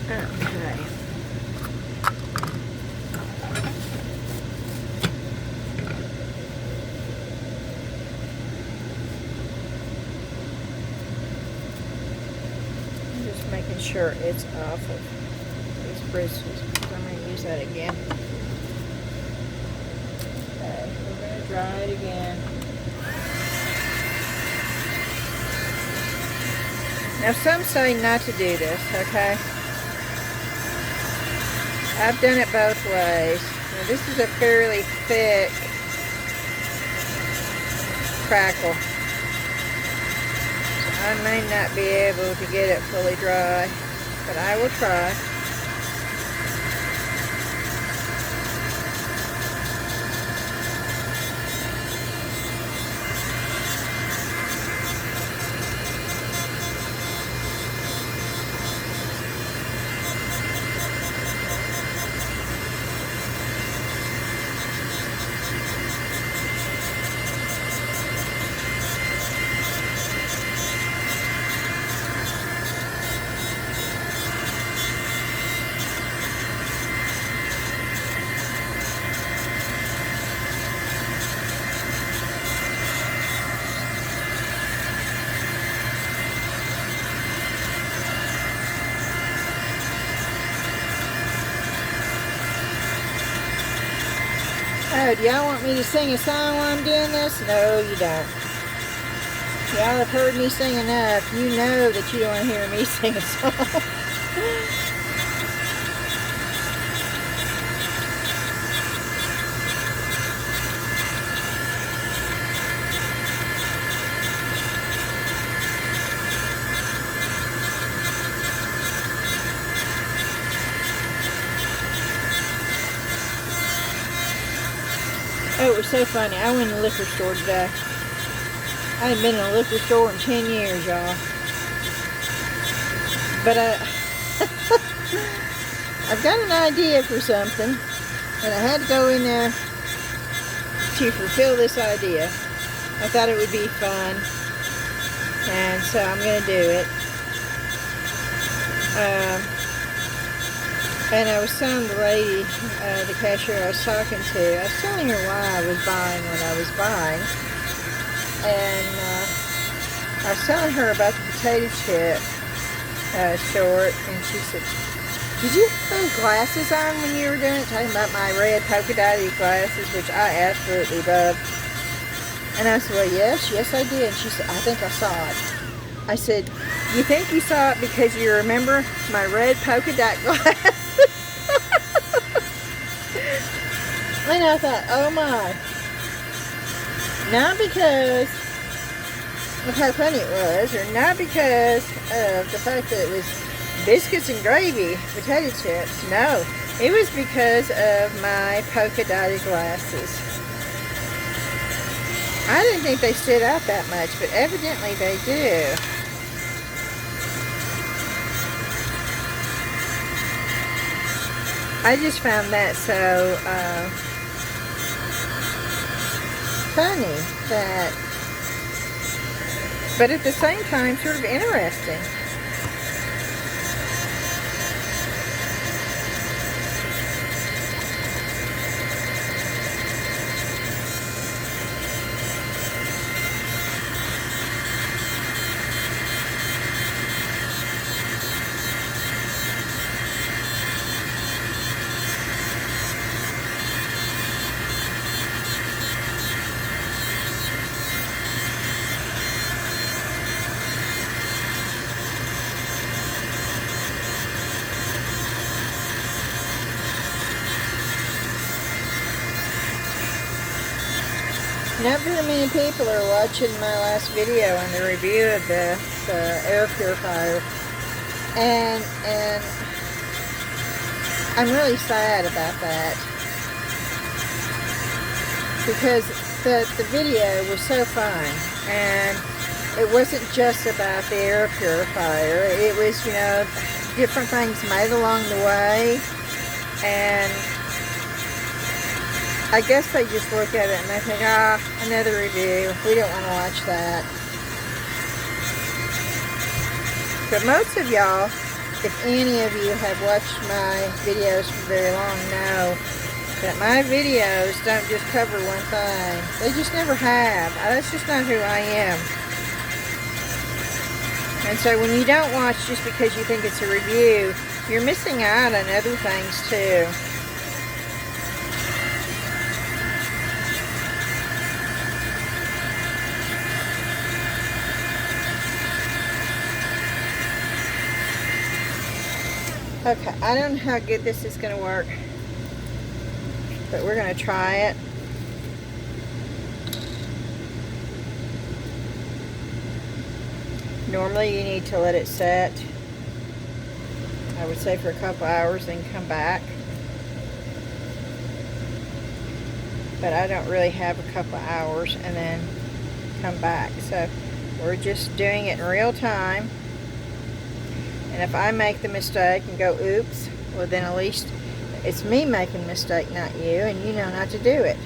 Okay. I'm just making sure it's off of these bristles because I'm going to use that again. Okay, we're going to dry it again. Now some say not to do this, okay? I've done it both ways. Now, this is a fairly thick crackle. So I may not be able to get it fully dry, but I will try. Oh, do y'all want me to sing a song while I'm doing this? No, you don't. Y'all have heard me sing enough. You know that you don't want to hear me sing a song. Oh, it was so funny. I went to the liquor store today. I haven't been in a liquor store in 10 years, y'all. But I've got an idea for something, and I had to go in there to fulfill this idea. I thought it would be fun, and so I'm going to do it. And I was telling the lady, the cashier I was talking to, I was telling her why I was buying what I was buying. And I was telling her about the potato chip short, and she said, "Did you have those glasses on when you were doing it?" Talking about my red polka dotted glasses, which I absolutely love. And I said, "Well, yes I did." And she said, "I think I saw it." I said, "You think you saw it because you remember my red polka dot glasses?" And I thought, oh my. Not because of how funny it was, or not because of the fact that it was biscuits and gravy, potato chips. No, it was because of my polka dotted glasses. I didn't think they stood out that much, but evidently they do. I just found that so funny, but at the same time sort of interesting. Not very many people are watching my last video on the review of the air purifier, and I'm really sad about that, because the video was so fun, and it wasn't just about the air purifier. It was, you know, different things made along the way, and I guess they just look at it and they think, another review. We don't want to watch that. But most of y'all, if any of you have watched my videos for very long, know that my videos don't just cover one thing. They just never have. That's just not who I am. And so when you don't watch just because you think it's a review, you're missing out on other things too. Okay, I don't know how good this is going to work, but we're going to try it. Normally you need to let it set, I would say, for a couple hours, then come back. But I don't really have a couple hours and then come back. So we're just doing it in real time. And if I make the mistake and go, oops, well then at least it's me making the mistake, not you, and you know not to do it.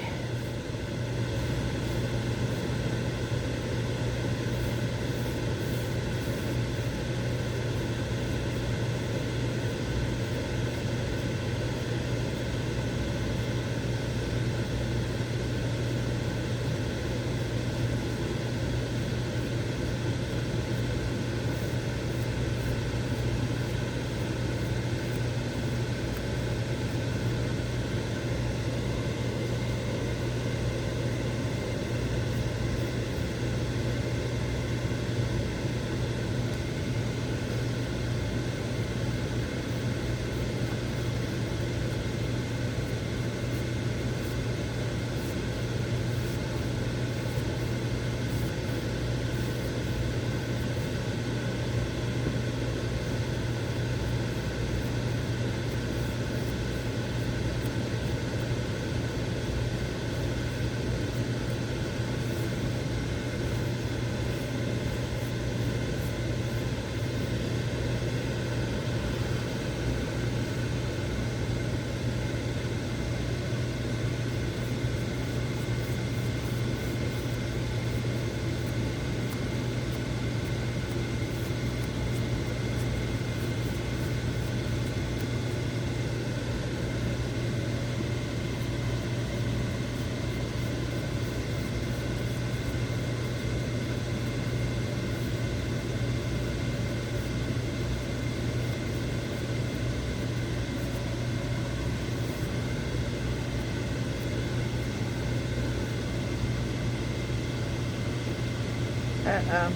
Uh-oh.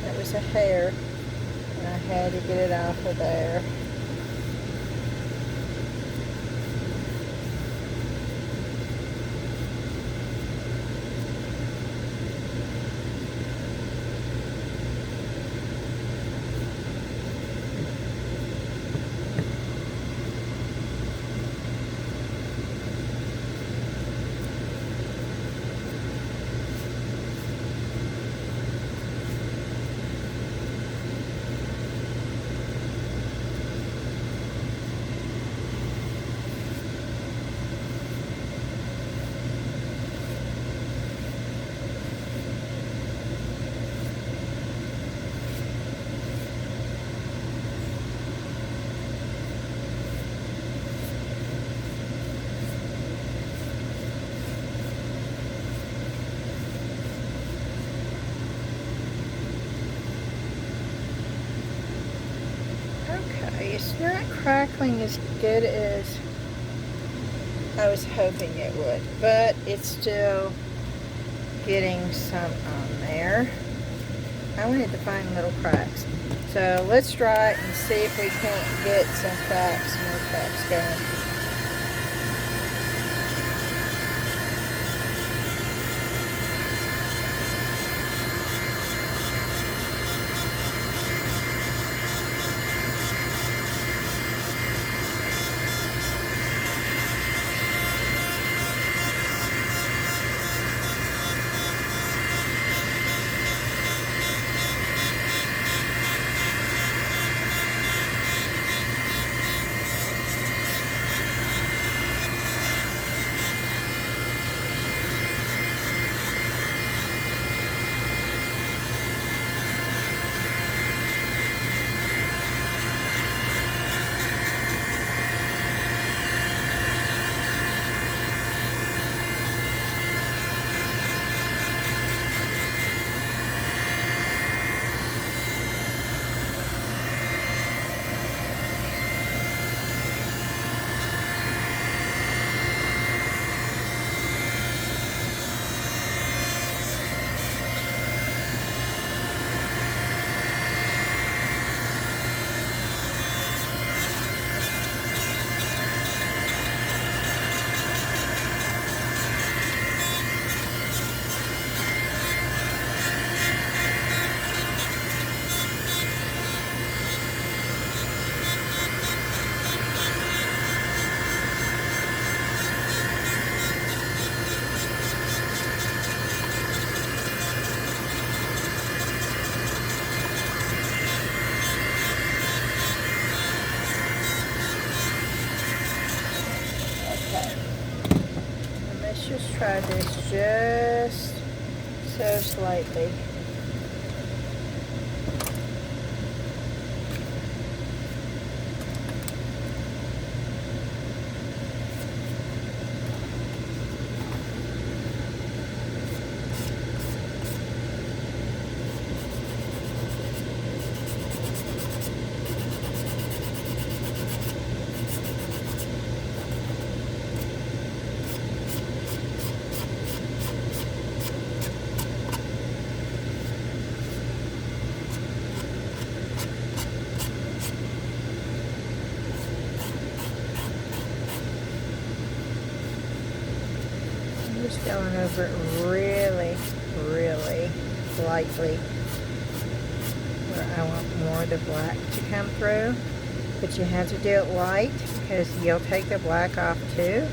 That was a hair, and I had to get it off of there. It's not crackling as good as I was hoping it would, but it's still getting some on there. I wanted to find little cracks. So let's try it and see if we can't get some cracks, more cracks going. Just try this just so slightly. Just going over it really, really lightly where I want more of the black to come through. But you have to do it light because you'll take the black off too.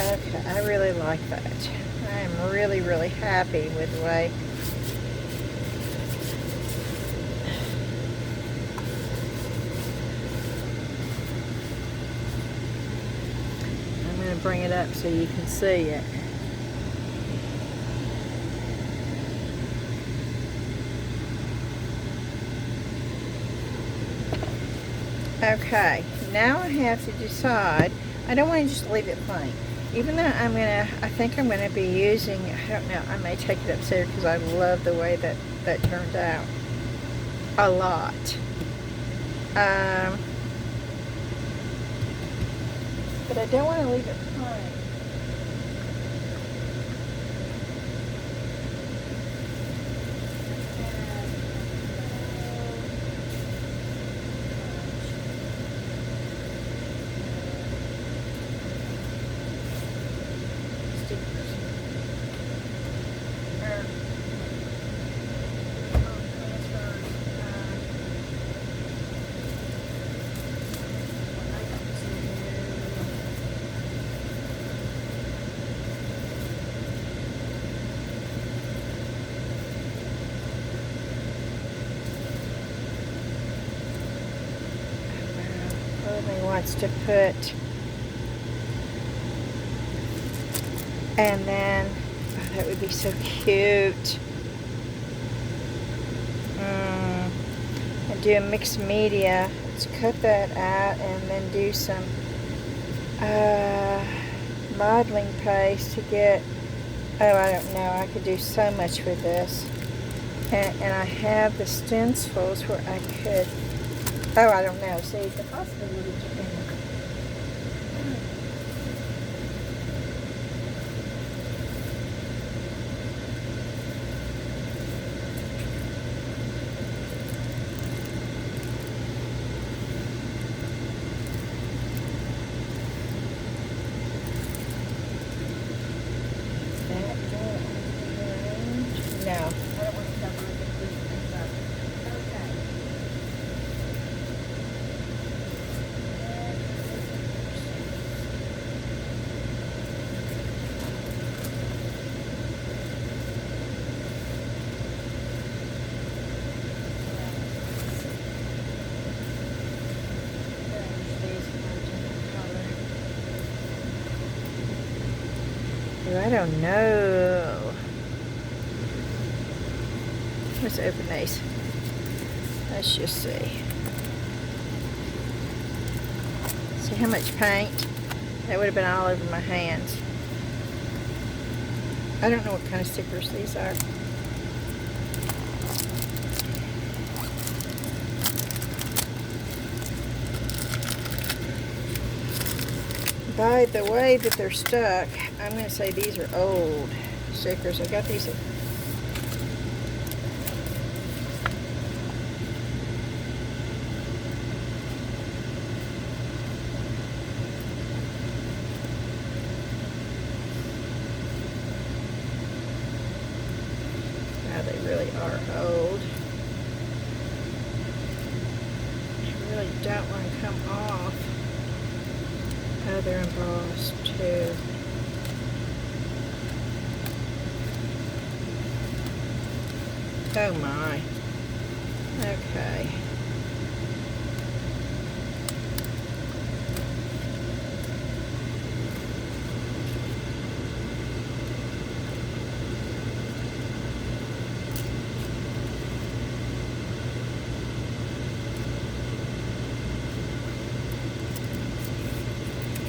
Okay, I really like that. I am really, really happy with the way I'm going to bring it up so you can see it. Okay, now I have to decide. I don't want to just leave it plain. Even though I think I'm gonna be using, I don't know, I may take it upstairs because I love the way that turned out. A lot. But I don't want to leave it plain. Wants to put, and then oh, that would be so cute. And do a mixed media. Let's cut that out and then do some modeling paste to get, oh, I don't know, I could do so much with this. And I have the stencils where I could, oh, I don't know. See, the possibility can. No, I don't want to cover it. Okay. I don't know. Let's open these. Let's just see. See how much paint? That would have been all over my hands. I don't know what kind of stickers these are. By the way that they're stuck, I'm going to say these are old stickers. I got these at they really are old. I really don't want to come off. Oh, they're embossed too. Oh my. Okay.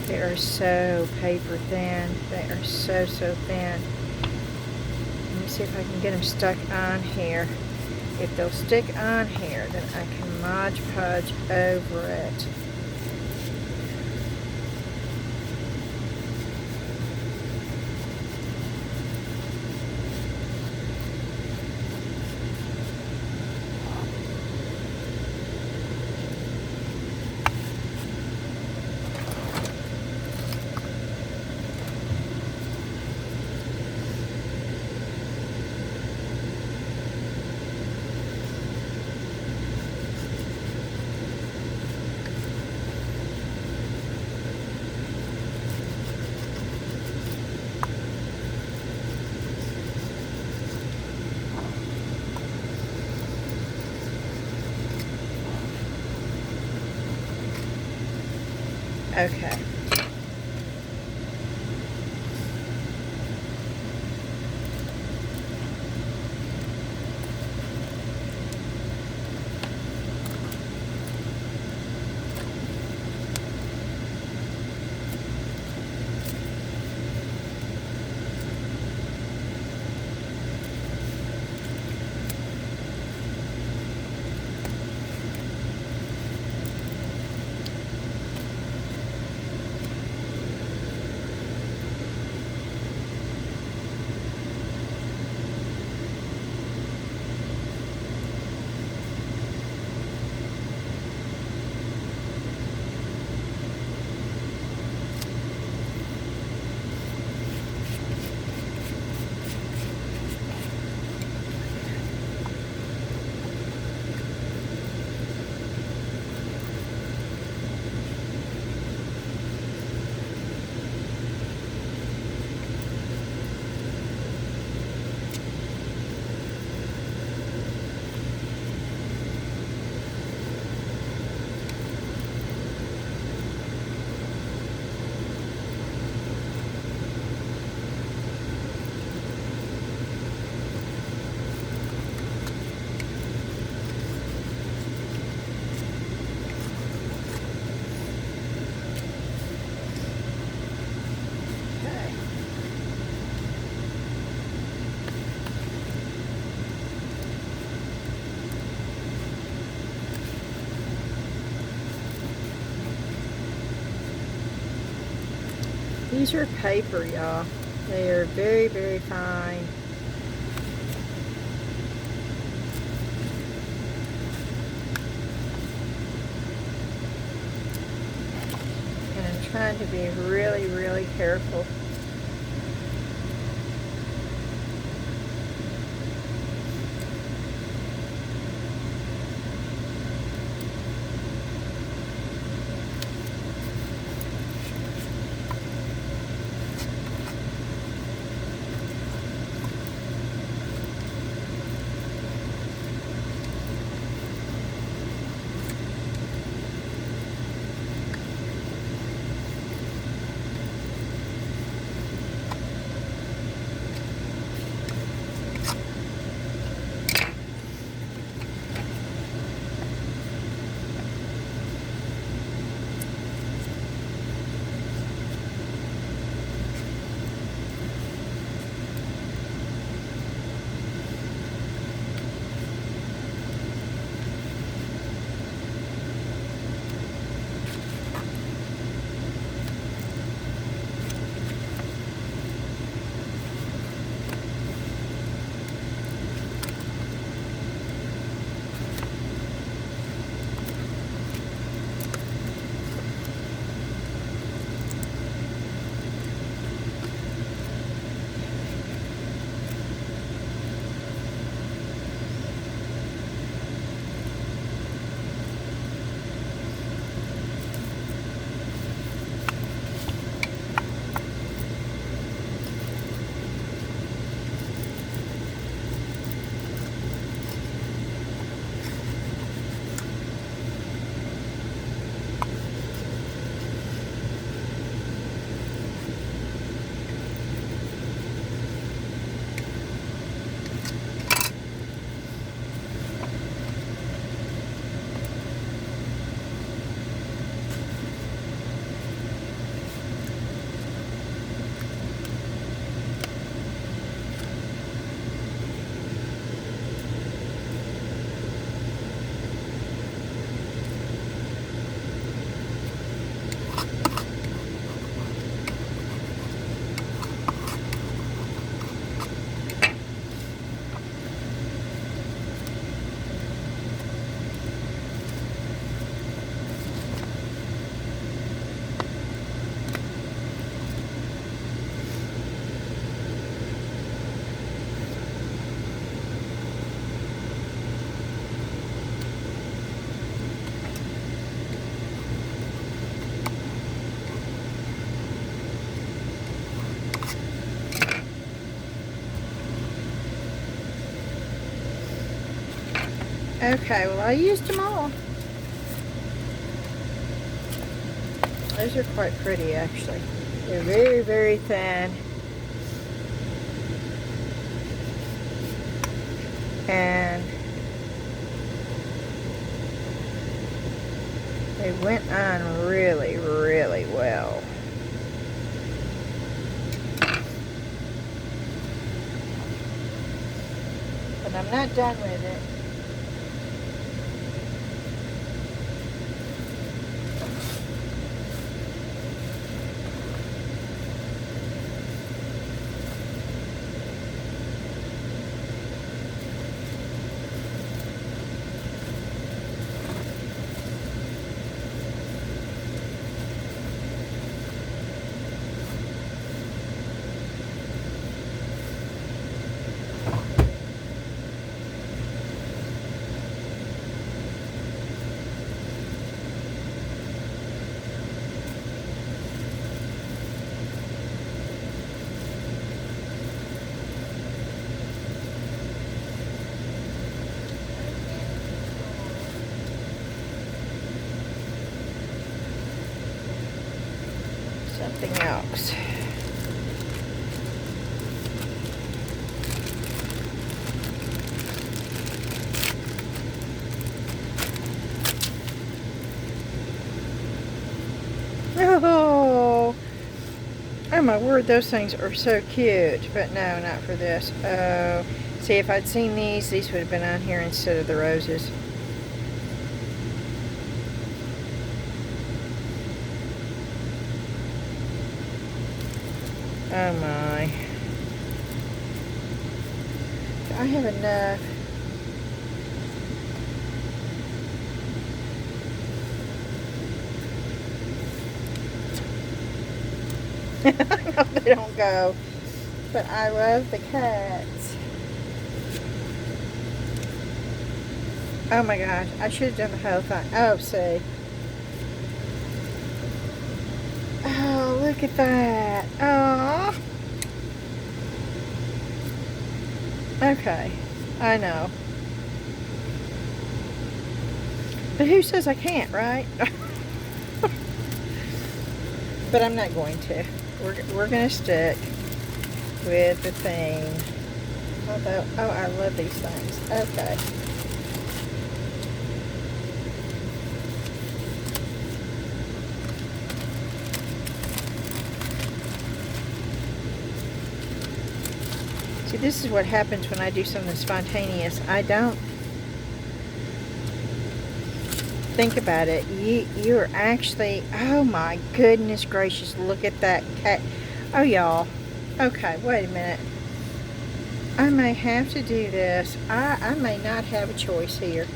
They are so paper thin. They are so thin. Let me see if I can get them stuck on here. If they'll stick on here, then I can Mod Podge over it. Okay. These are paper, y'all. They are very, very fine. And I'm trying to be really, really careful. Okay, well, I used them all. Those are quite pretty, actually. They're very, very thin. And they went on really, really well. But I'm not done with it. Something else. Oh my word, those things are so cute. But no, not for this. Oh, see, if I'd seen these would have been on here instead of the roses. Oh my. I have enough. I know they don't go, but I love the cats. Oh my gosh, I should have done the whole thing. Oh, see. Oh, look at that. Oh. Okay, I know. But who says I can't, right? But I'm not going to. We're going to stick with the theme. Although, oh, I love these things. Okay. See, this is what happens when I do something spontaneous. I don't think about it. You're actually, oh my goodness gracious, look at that cat. Oh, y'all. Okay, wait a minute. I may have to do this. I may not have a choice here.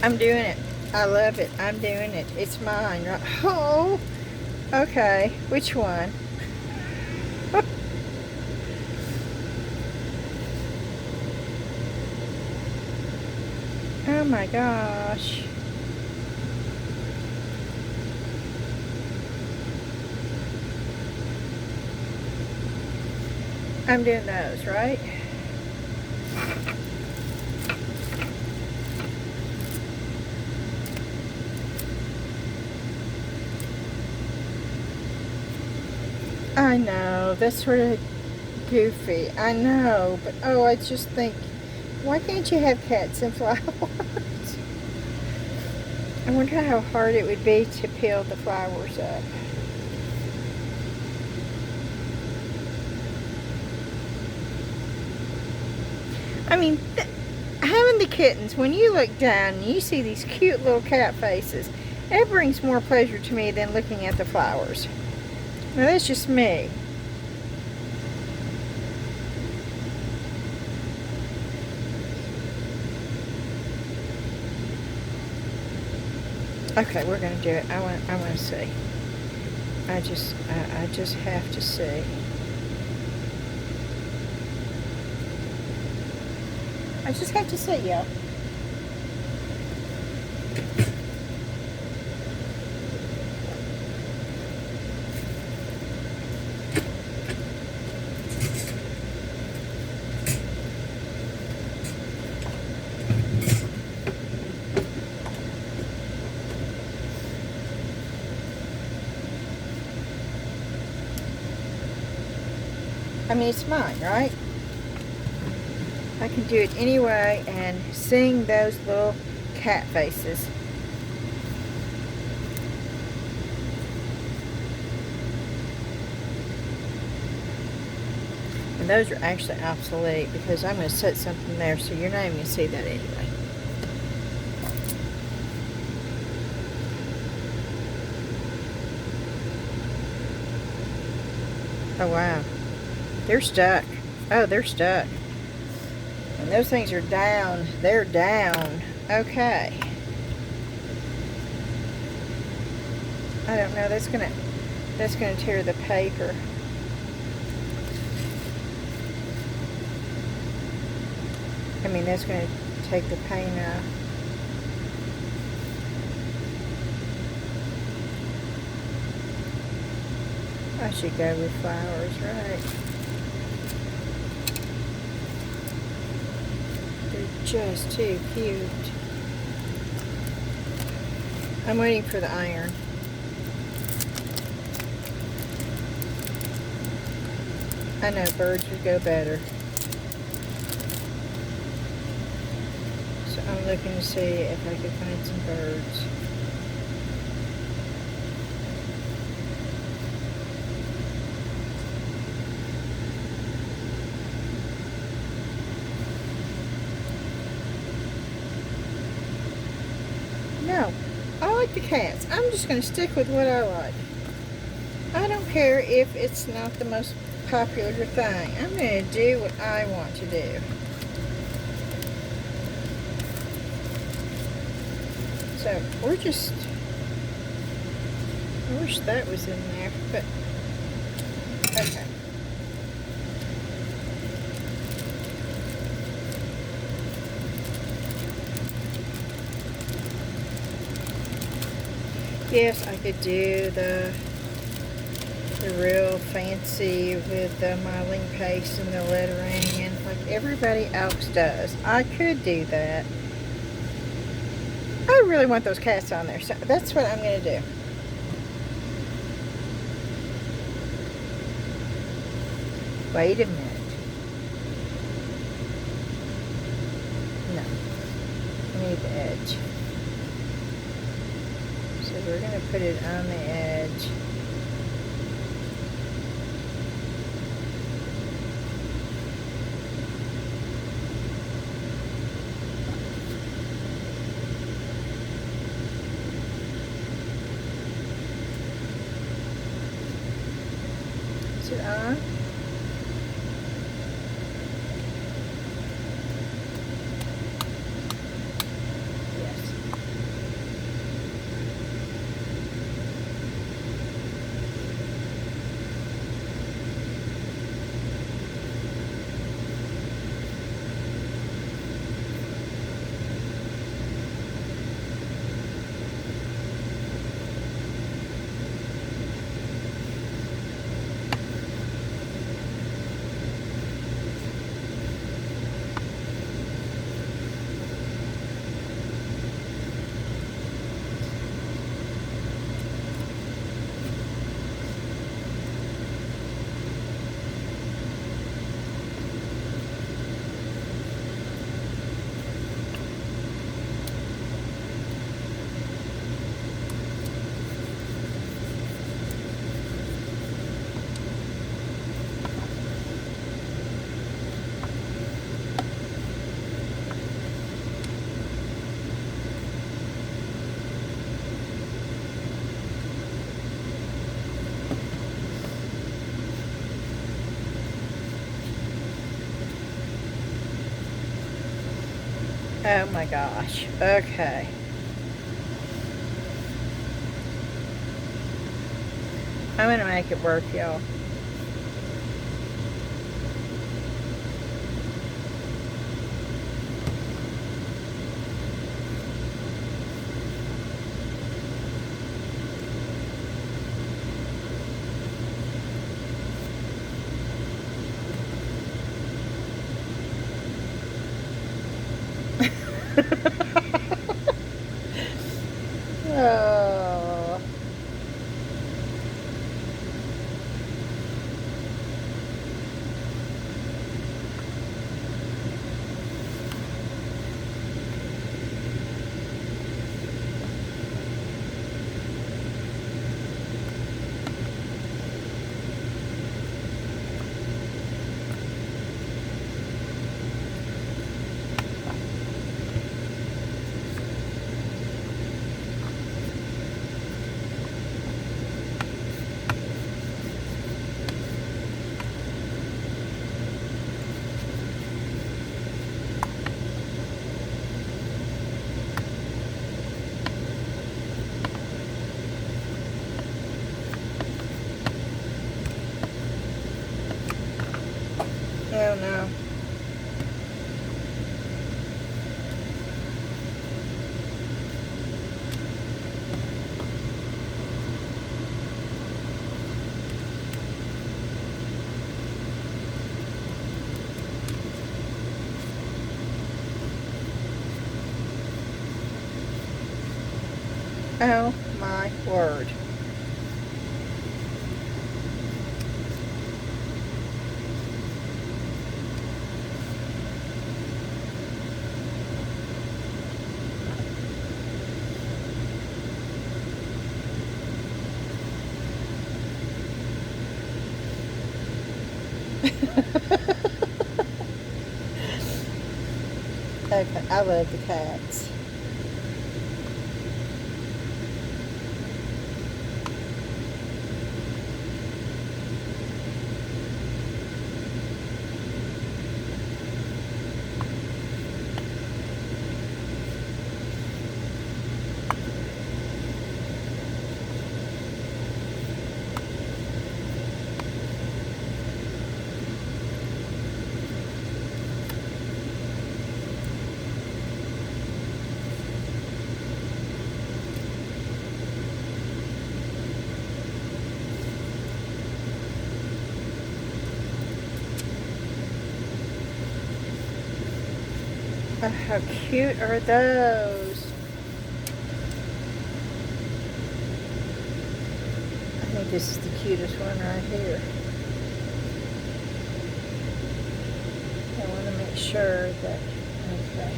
I'm doing it. I love it. I'm doing it. It's mine. Oh, okay. Which one? Oh my gosh. I'm doing those, right? I know, that's sort of goofy. I know, but oh, I just think, why can't you have cats and flowers? I wonder how hard it would be to peel the flowers up. I mean, having the kittens, when you look down and you see these cute little cat faces, it brings more pleasure to me than looking at the flowers. Now, that's just me. Okay, we're gonna do it. I want to see. I just have to see. I just have to see, y'all. I mean, it's mine, right? I can do it anyway and sing those little cat faces. And those are actually obsolete because I'm going to set something there so you're not even going to see that anyway. Oh wow, they're stuck. Oh, they're stuck. And those things are down. They're down. Okay. I don't know. That's gonna tear the paper. I mean, that's gonna take the paint off. I should go with flowers, right? They're just too cute. I'm waiting for the iron. I know birds would go better. So I'm looking to see if I can find some birds. No, I like the cats. I'm just going to stick with what I like. I don't care if it's not the most popular thing. I'm going to do what I want to do. So we're just, I wish that was in there, but okay. Yes, I could do the real fancy with the modeling paste and the lettering and like everybody else does. I could do that. I really want those cats on there, so that's what I'm going to do. Wait a minute. No. I need the edge. So we're going to put it on the edge. Is it on? Yes. Oh my gosh. Okay. I'm gonna make it work, y'all. Oh. Oh my word. Okay, I love the cats. Oh, how cute are those? I think this is the cutest one right here. I want to make sure that, okay.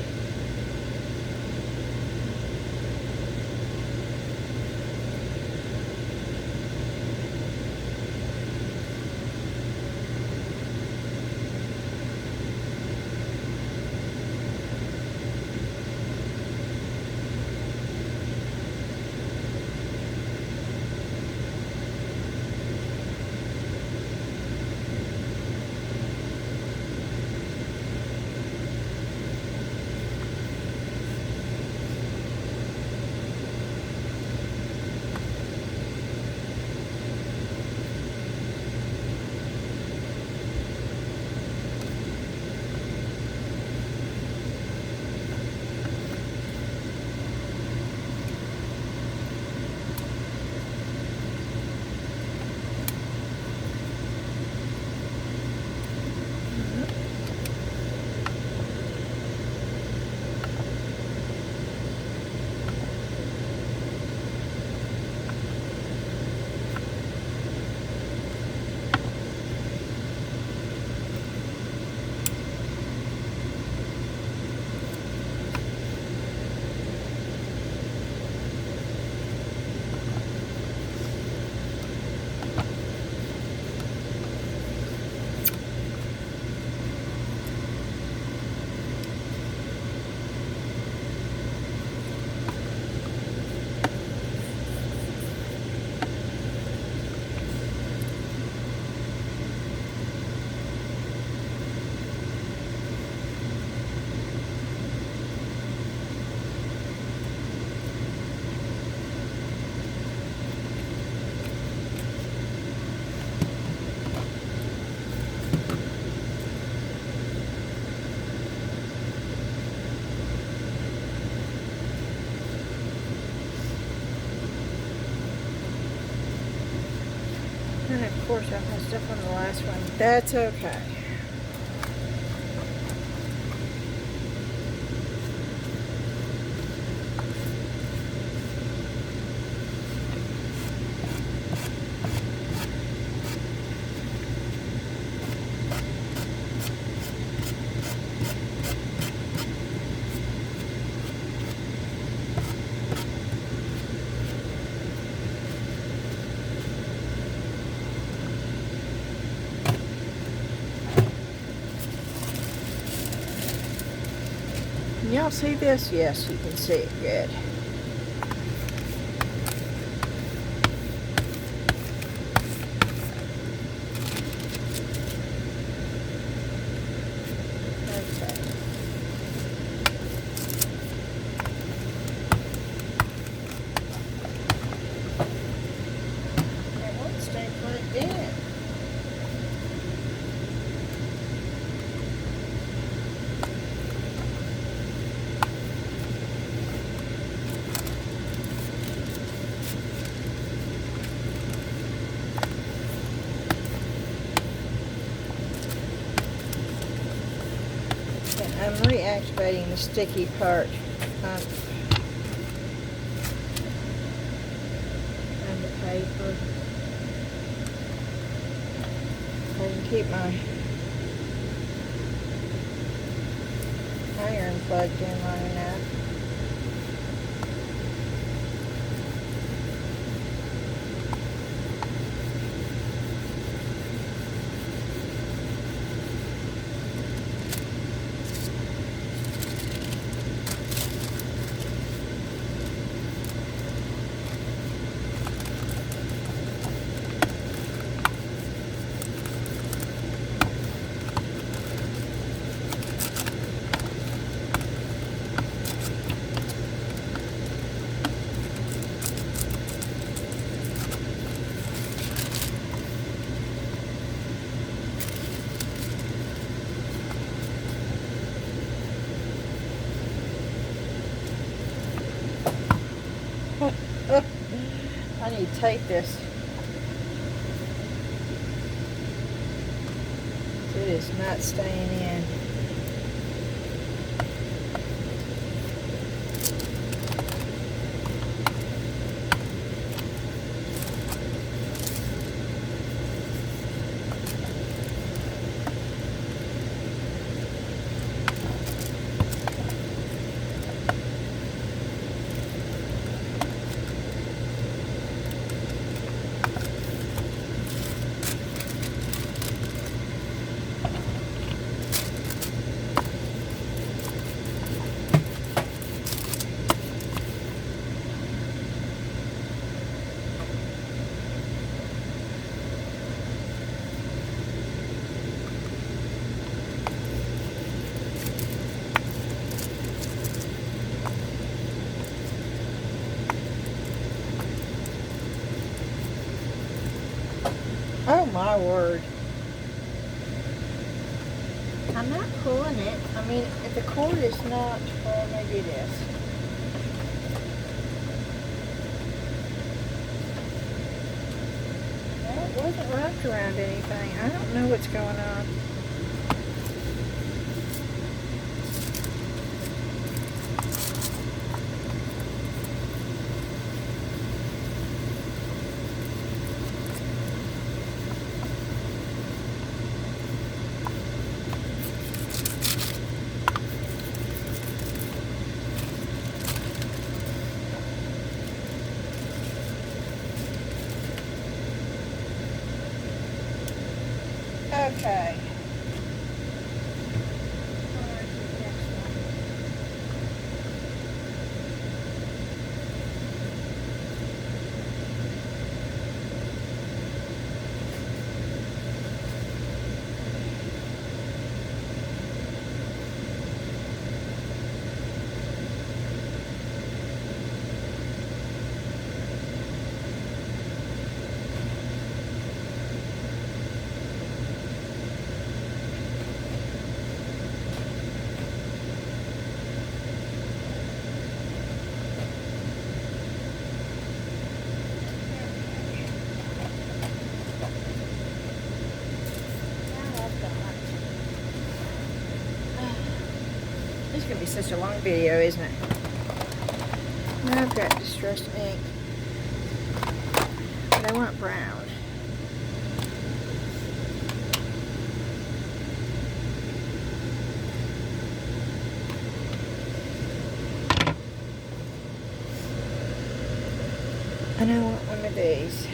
And of course I messed up on the last one. That's okay. Can y'all see this? Yes, you can see it good. Okay. It won't stay plugged in. I'm reactivating the sticky part. paper. I can keep my iron plugged in long enough. I need to tape this. It is not staying in. Oh my word. I'm not pulling it. I mean, if the cord is not, well, maybe it is. Well, it wasn't wrapped around anything. I don't know what's going on. Okay. This is going to be such a long video, isn't it? Now I've got distressed ink, but I want brown. And I want one of these.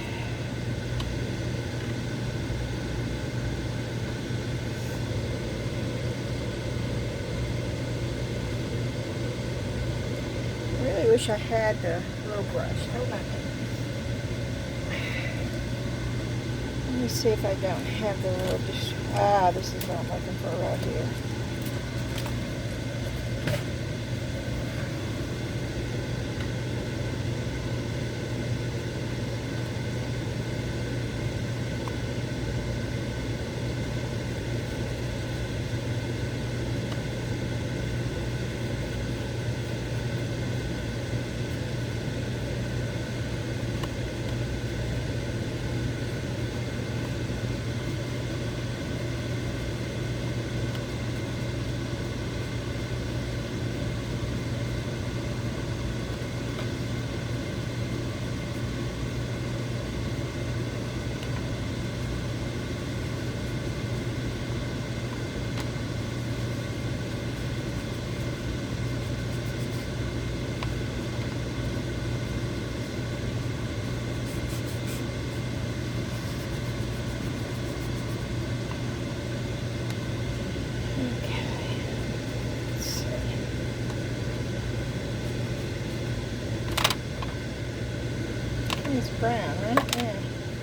I wish I had the little brush. Hold on. Let me see if I don't have the little, this is what I'm looking for right here. It's brown, right? Yeah.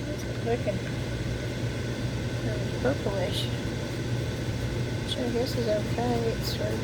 It's looking purplish. Which I guess is okay. It's sort of.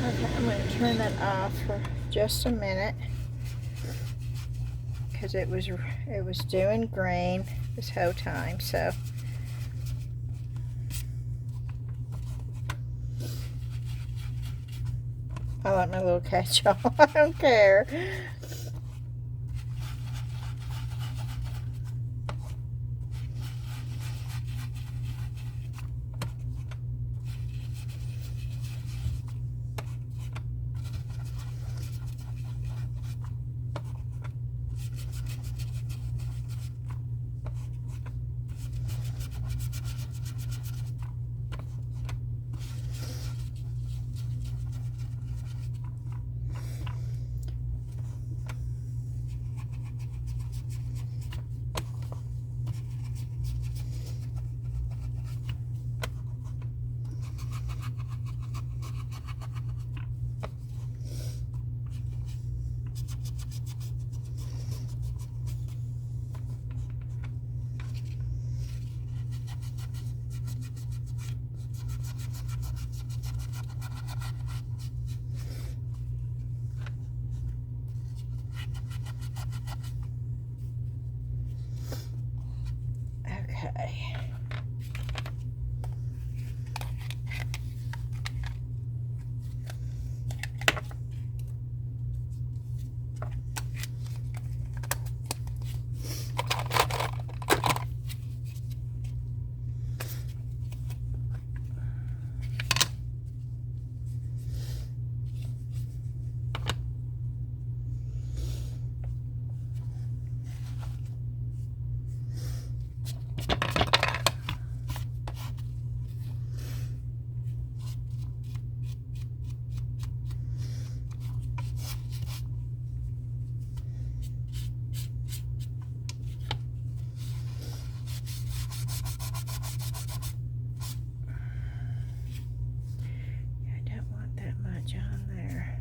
Okay, I'm going to turn that off for just a minute because it was doing green this whole time. So I like my little catch-all. I don't care. Okay. On there.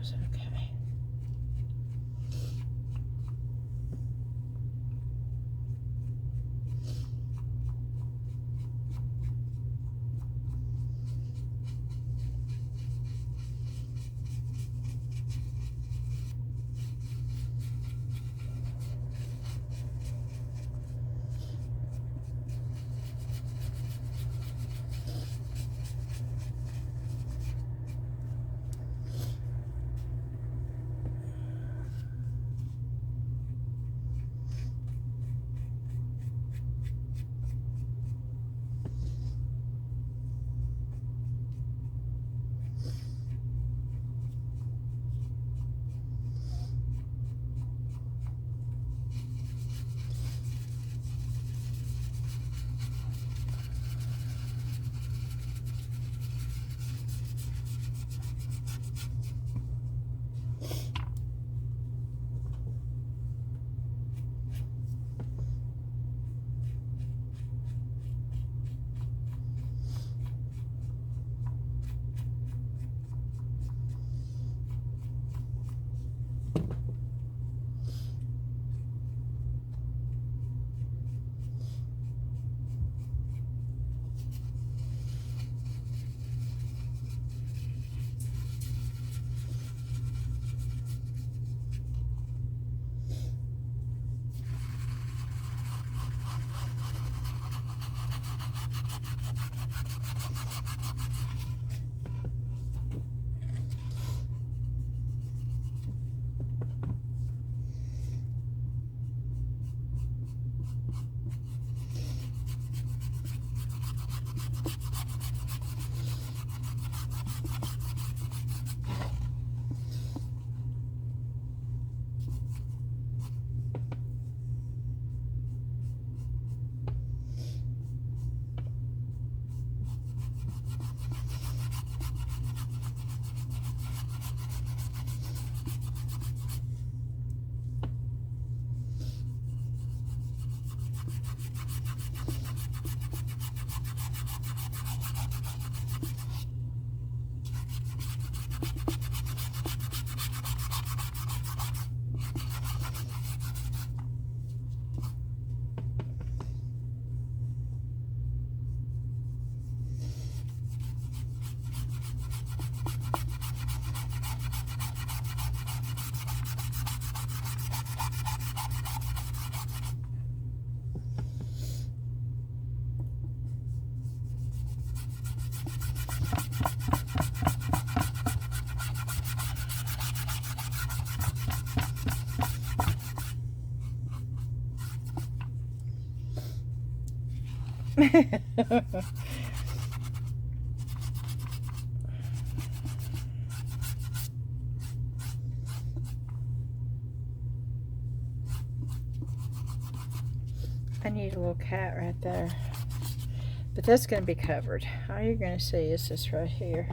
goes. Okay. I need a little cat right there. But that's going to be covered. All you're going to see is this right here.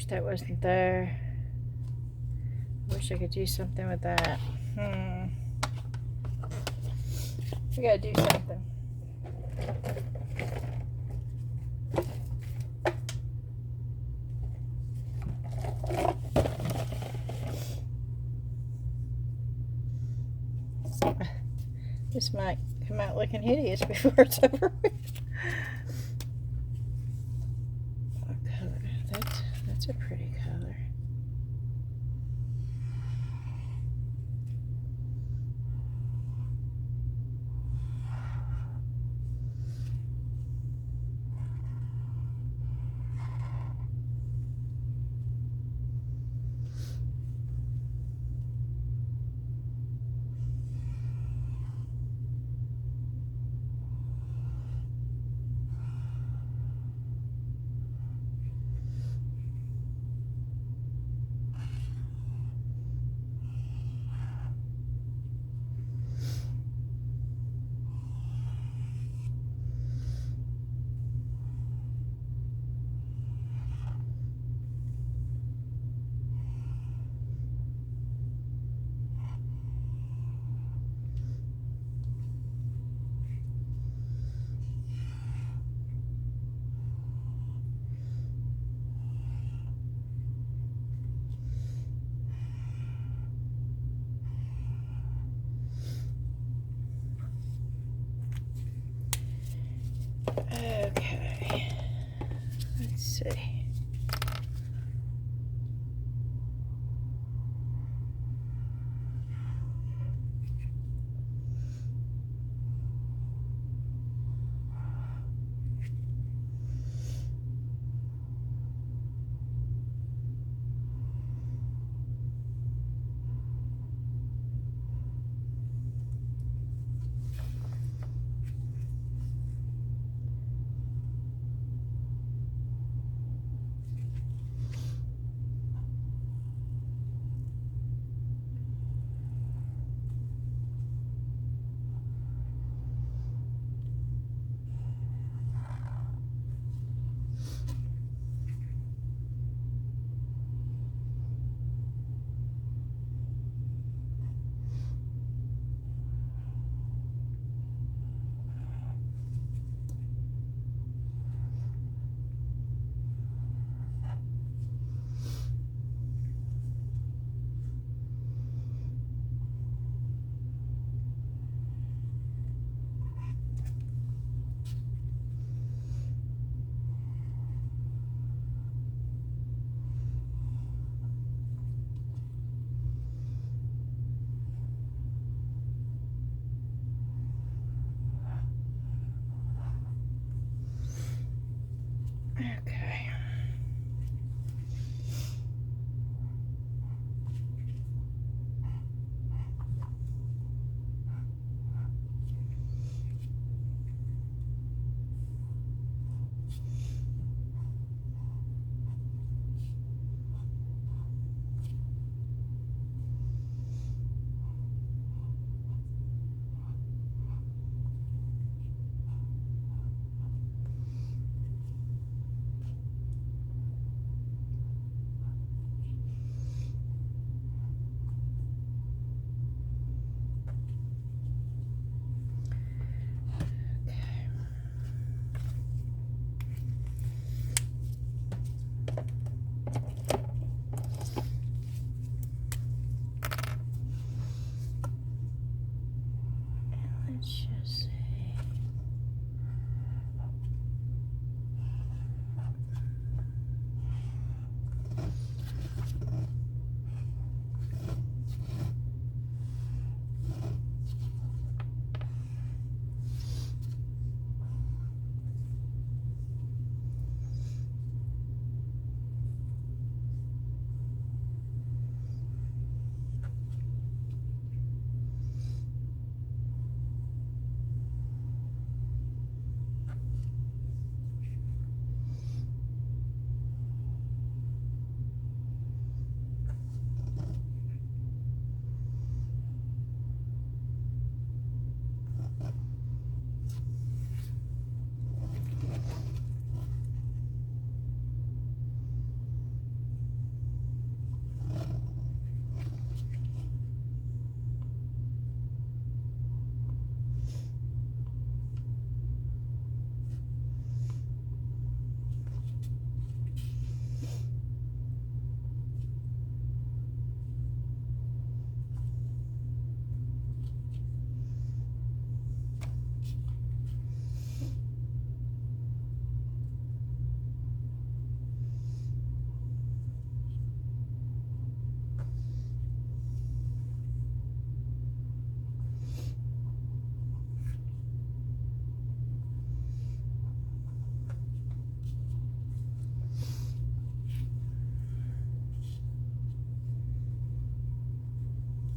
Wish that wasn't there. Wish I could do something with that. We gotta do something. This might come out looking hideous before it's over with. What color? That's a pretty color. Okay, let's see.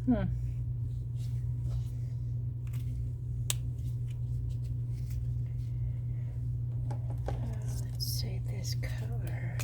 Hmm. Let's see this color.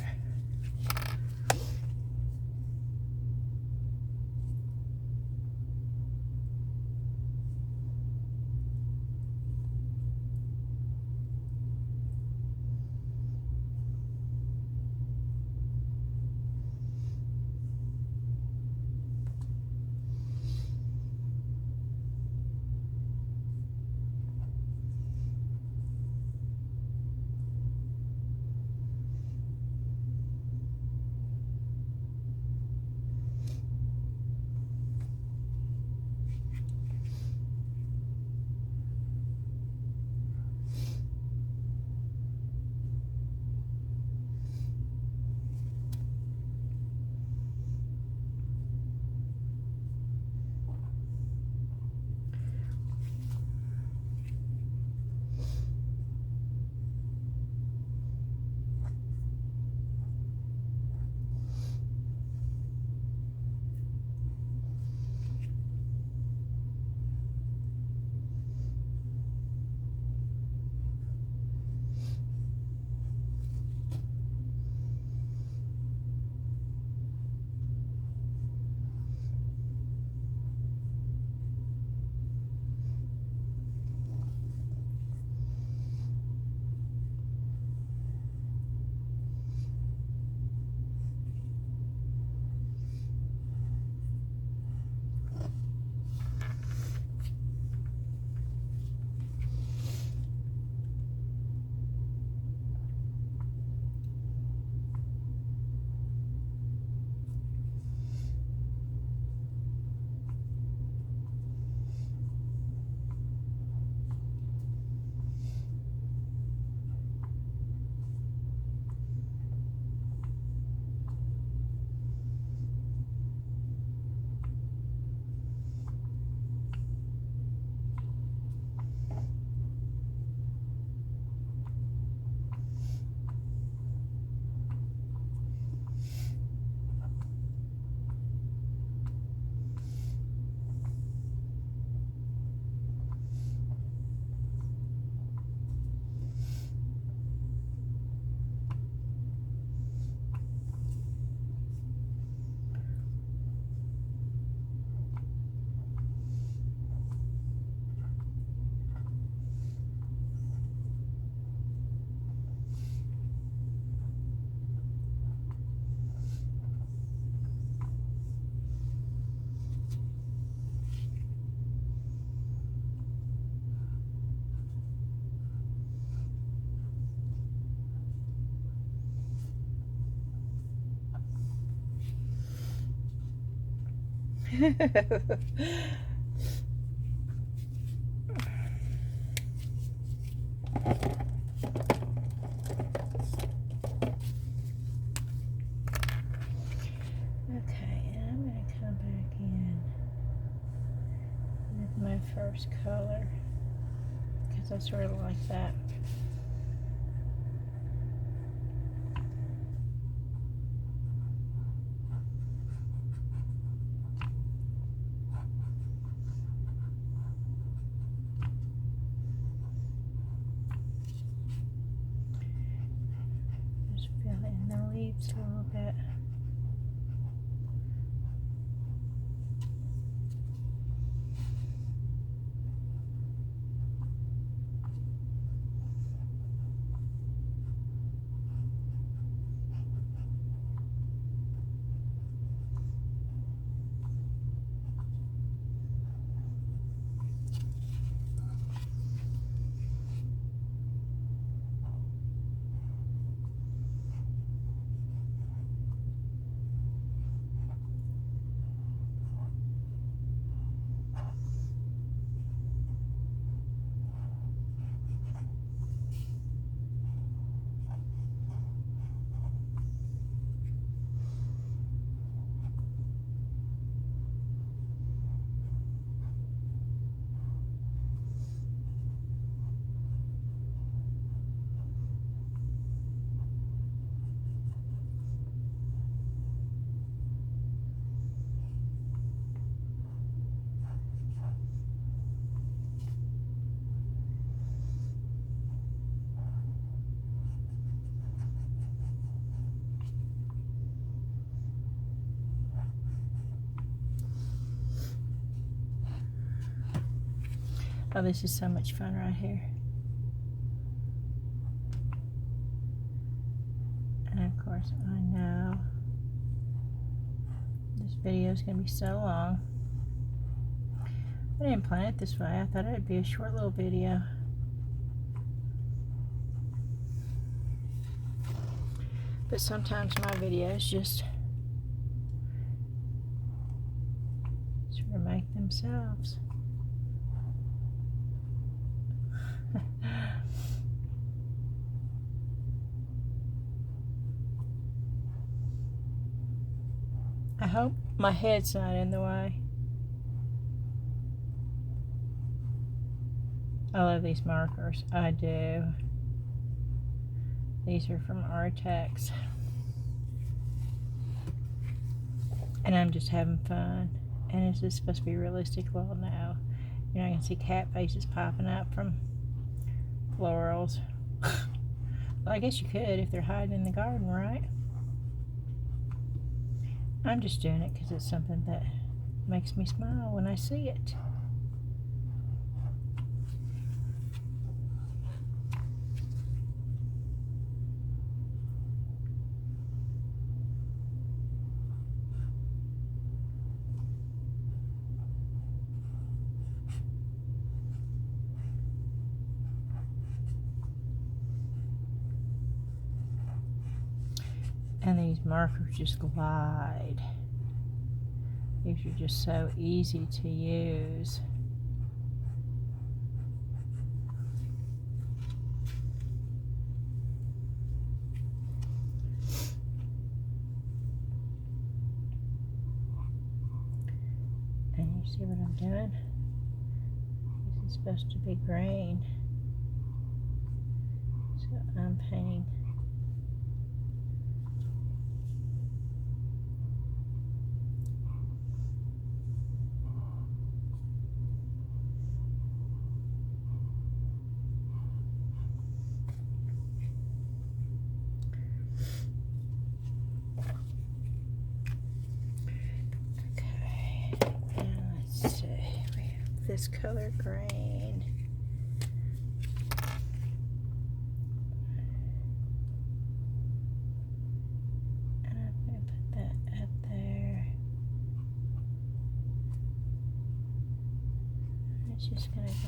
Okay, and I'm going to come back in with my first color because I sort of like that. Just fill in the leaves a little bit. Oh, this is so much fun right here. And of course, I know this video is going to be so long. I didn't plan it this way. I thought it would be a short little video. But sometimes my videos just sort of make themselves. I hope my head's not in the way. I love these markers. I do. These are from Artex. And I'm just having fun. And is this supposed to be realistic? Well, no. You know, I can see cat faces popping up from florals. Well, I guess you could if they're hiding in the garden, right? I'm just doing it because it's something that makes me smile when I see it. And these markers just glide. These are just so easy to use. And you see what I'm doing? This is supposed to be green. So I'm painting this color green. And I'm going to put that up there. It's just going to go.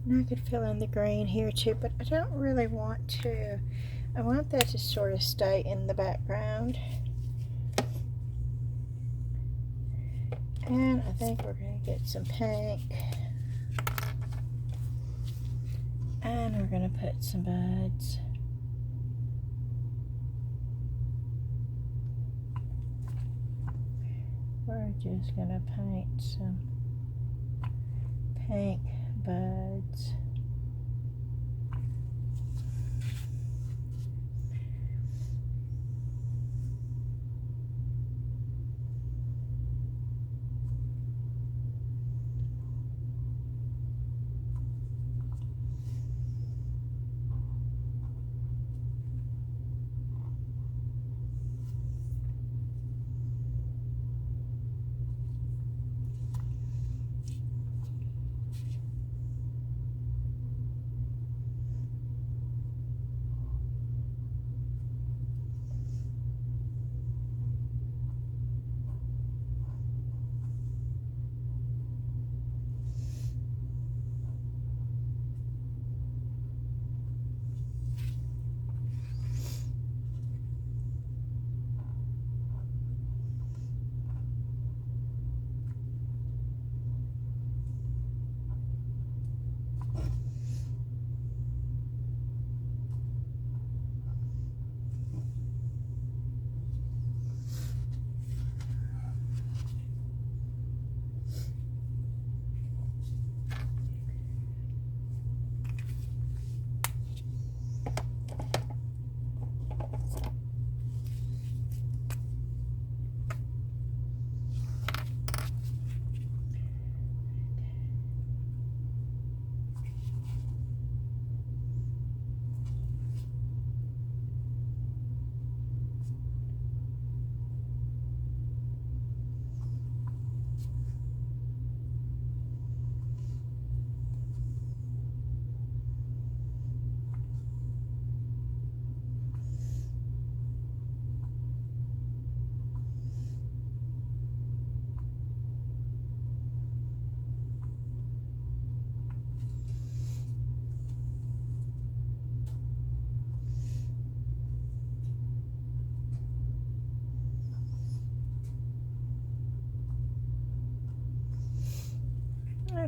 And I could fill in the green here too, but I don't really want to. I want that to sort of stay in the background. And I think we're going to get some pink. And we're going to put some buds. We're just going to paint some pink buds.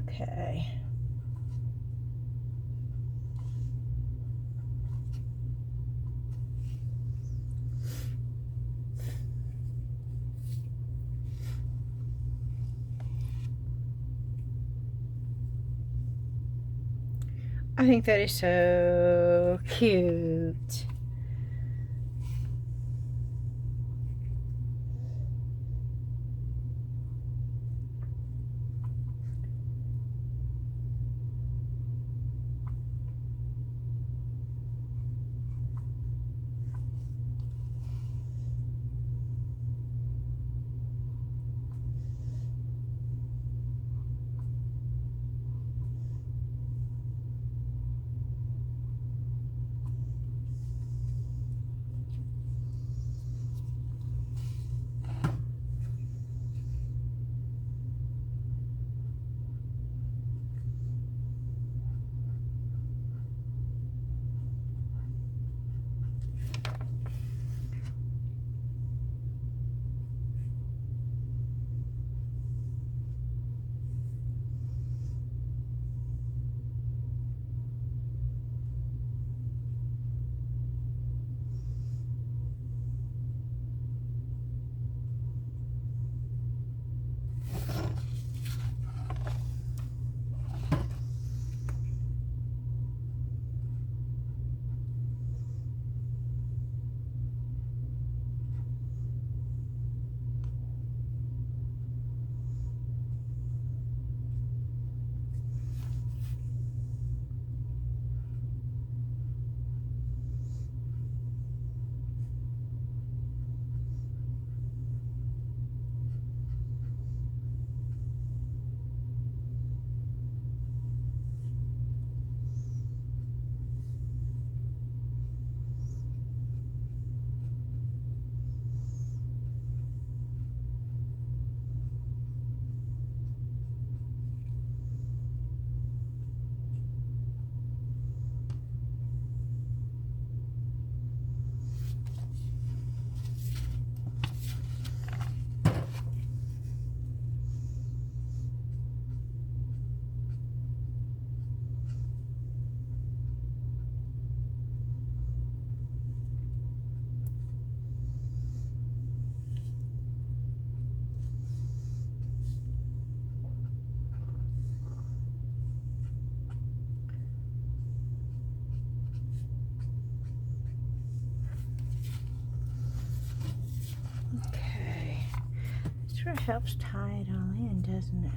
Okay. I think that is so cute. Okay. Sort of helps tie it all in, doesn't it?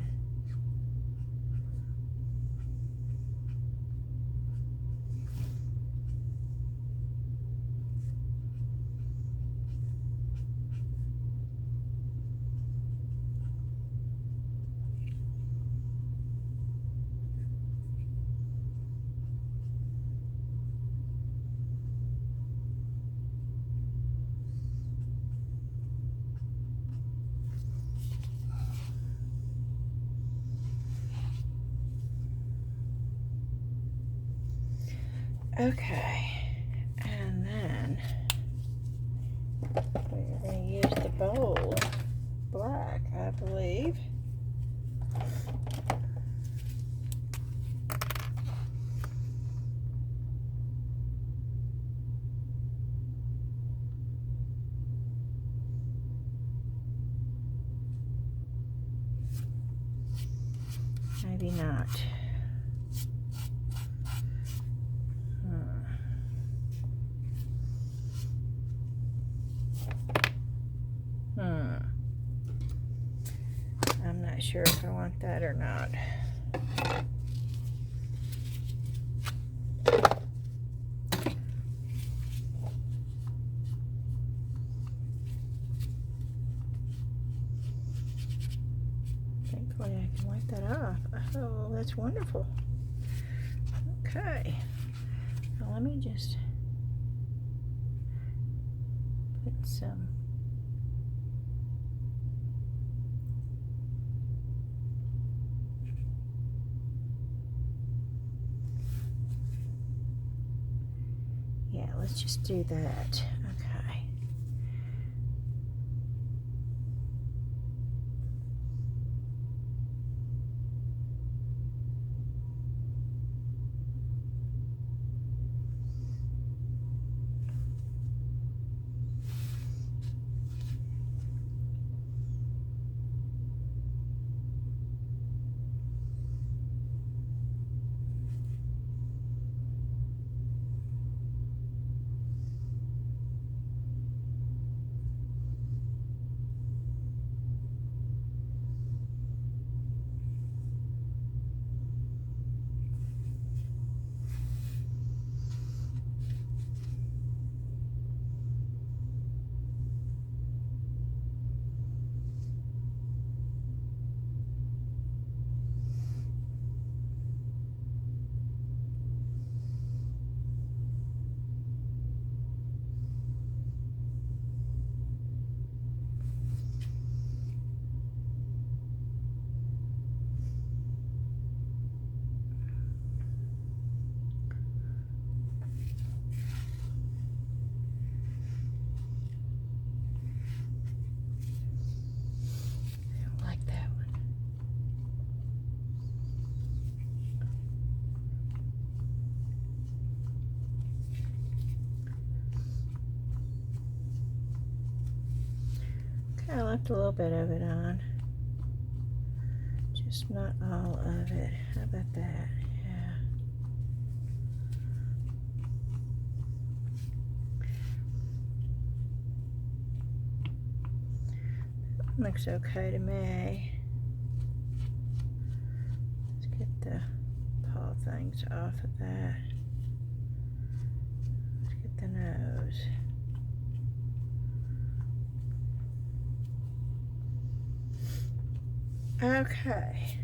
Okay, and then we're going to use the bold black, I believe. Maybe not. I'm not sure if I want that or not. Thankfully, I can wipe that off. Oh, that's wonderful. Okay. Now let me just put some. Yeah, let's just do that. Okay. I left a little bit of it on. Just not all of it. How about that? Yeah. Looks okay to me. Let's get the paw things off of that. Let's get the nose. Okay.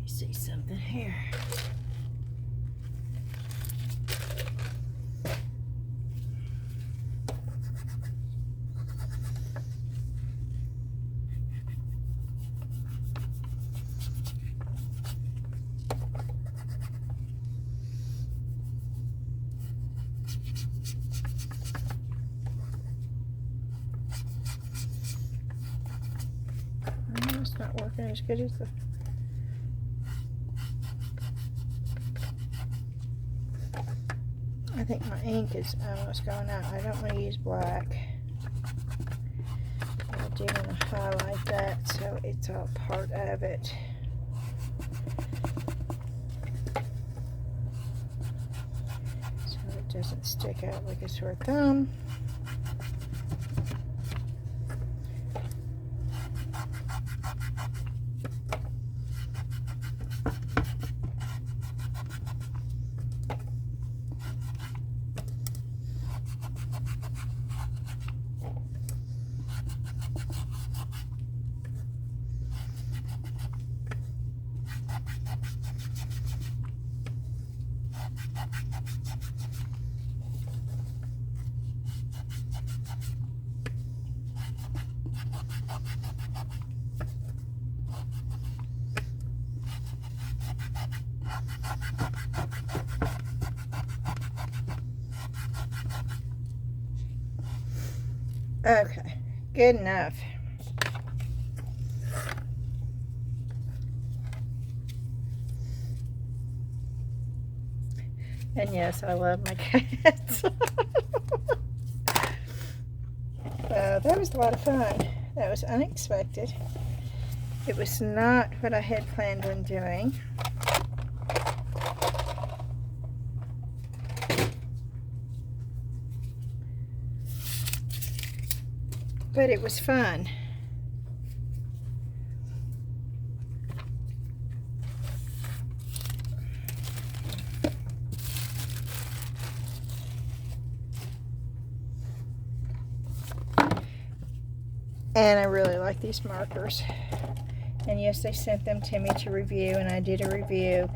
See something here. It's not working as good as the I think my ink is almost going out. I don't want to use black. I do want to highlight that so it's all part of it. So it doesn't stick out like a sore thumb. Okay, good enough. And yes, I love my cats. That was a lot of fun. That was unexpected. It was not what I had planned on doing. But it was fun. And I really like these markers. And yes, they sent them to me to review, and I did a review.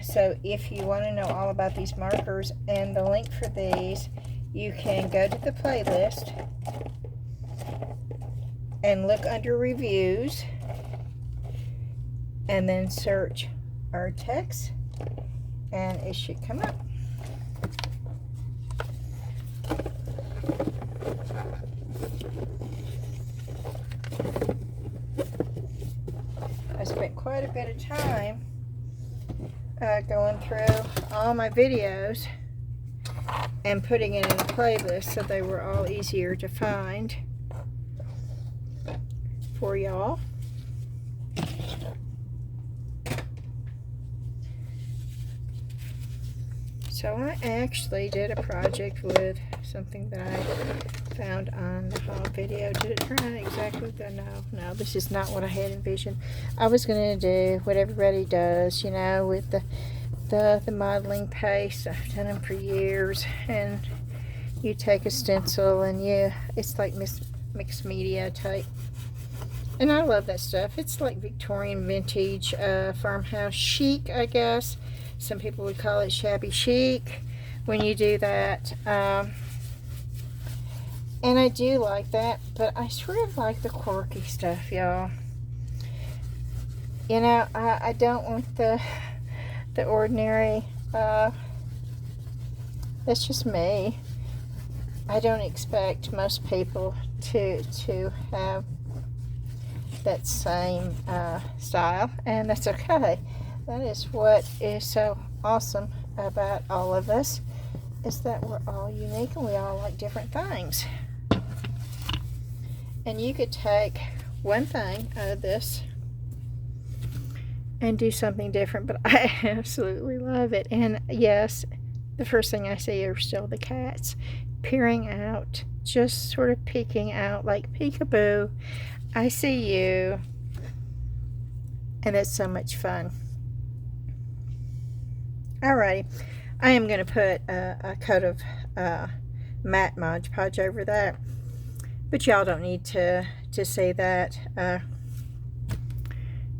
So if you want to know all about these markers and the link for these, you can go to the playlist and look under reviews and then search Artex and it should come up. I spent quite a bit of time going through all my videos and putting it in a playlist so they were all easier to find for y'all. So I actually did a project with something that I found on the haul video. Did it turn out exactly the no, this is not what I had envisioned. I was going to do what everybody does, you know, with the modeling paste. I've done them for years, and you take a stencil and it's like mixed media type. And I love that stuff. It's like Victorian vintage farmhouse chic, I guess. Some people would call it shabby chic when you do that. And I do like that, but I sort of like the quirky stuff, y'all. You know, I don't want the ordinary. That's just me. I don't expect most people to have that same style, and that's okay. That is what is so awesome about all of us, is that we're all unique and we all like different things. And you could take one thing out of this and do something different, but I absolutely love it. And yes, the first thing I see are still the cats peering out, just sort of peeking out like peekaboo, I see you. And it's so much fun. Alrighty, I am going to put a coat of matte Mod Podge over that, but y'all don't need to see that.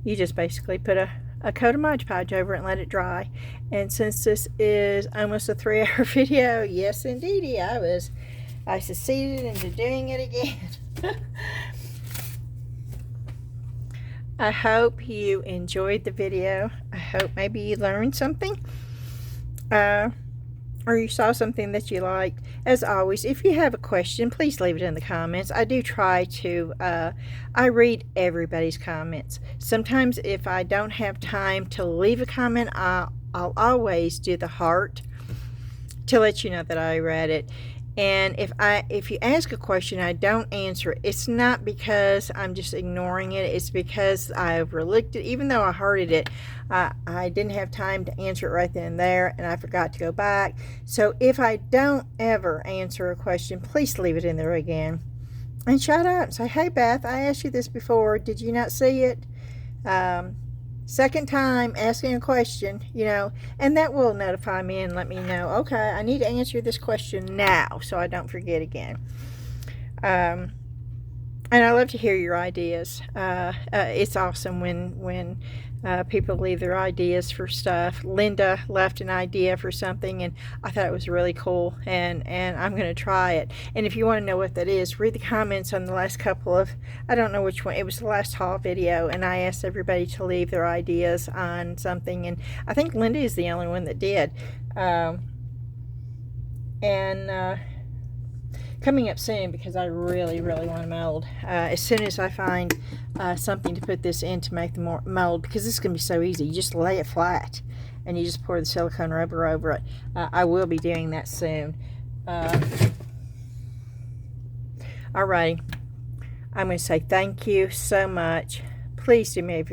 You just basically put a coat of Mod Podge over it and let it dry. And since this is almost a 3-hour video, yes indeedy, I succeeded into doing it again. I hope you enjoyed the video. I hope maybe you learned something, or you saw something that you liked. As always, if you have a question, please leave it in the comments. I do try to, I read everybody's comments. Sometimes if I don't have time to leave a comment, I'll always do the heart to let you know that I read it. And if you ask a question, I don't answer it. It's not because I'm just ignoring it. It's because I overlooked it. Even though I hearted it, I didn't have time to answer it right then and there, and I forgot to go back. So if I don't ever answer a question, please leave it in there again. And shout out and say, hey Beth, I asked you this before. Did you not see it? Second time asking a question, you know, and that will notify me and let me know, okay, I need to answer this question now so I don't forget again. And I love to hear your ideas. It's awesome when people leave their ideas for stuff. Linda left an idea for something, and I thought it was really cool, and I'm going to try it. And if you want to know what that is, read the comments on the last couple of, I don't know which one, it was the last haul video, and I asked everybody to leave their ideas on something, and I think Linda is the only one that did. Coming up soon, because I really want to mold. As soon as I find something to put this in to make the mold, because this is going to be so easy. You just lay it flat and you just pour the silicone rubber over it. I will be doing that soon. Alrighty, I'm going to say thank you so much. Please do me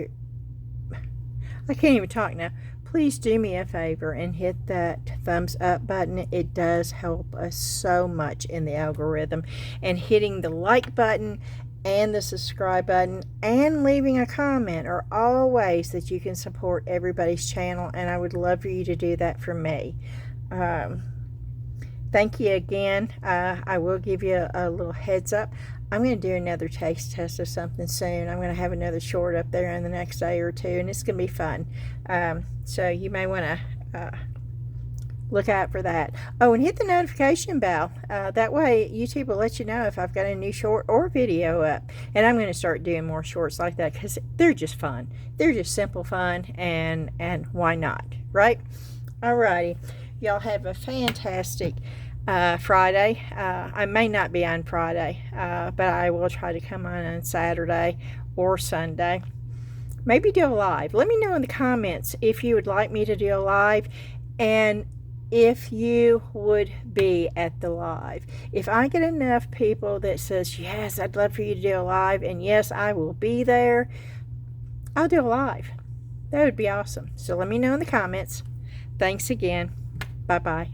I can't even talk now. Please do me a favor and hit that thumbs up button. It does help us so much in the algorithm. And hitting the like button and the subscribe button and leaving a comment are all ways that you can support everybody's channel, and I would love for you to do that for me. Thank you again. I will give you a little heads up. I'm going to do another taste test of something soon. I'm going to have another short up there in the next day or two, and it's going to be fun. So you may want to look out for that. Oh, and hit the notification bell. That way YouTube will let you know if I've got a new short or video up. And I'm going to start doing more shorts like that, because they're just fun. They're just simple fun, and why not, right? Alrighty. Y'all have a fantastic Friday. I may not be on Friday, but I will try to come on Saturday or Sunday. Maybe do a live. Let me know in the comments if you would like me to do a live, and if you would be at the live. If I get enough people that says, yes, I'd love for you to do a live, and yes, I will be there, I'll do a live. That would be awesome. So let me know in the comments. Thanks again. Bye bye.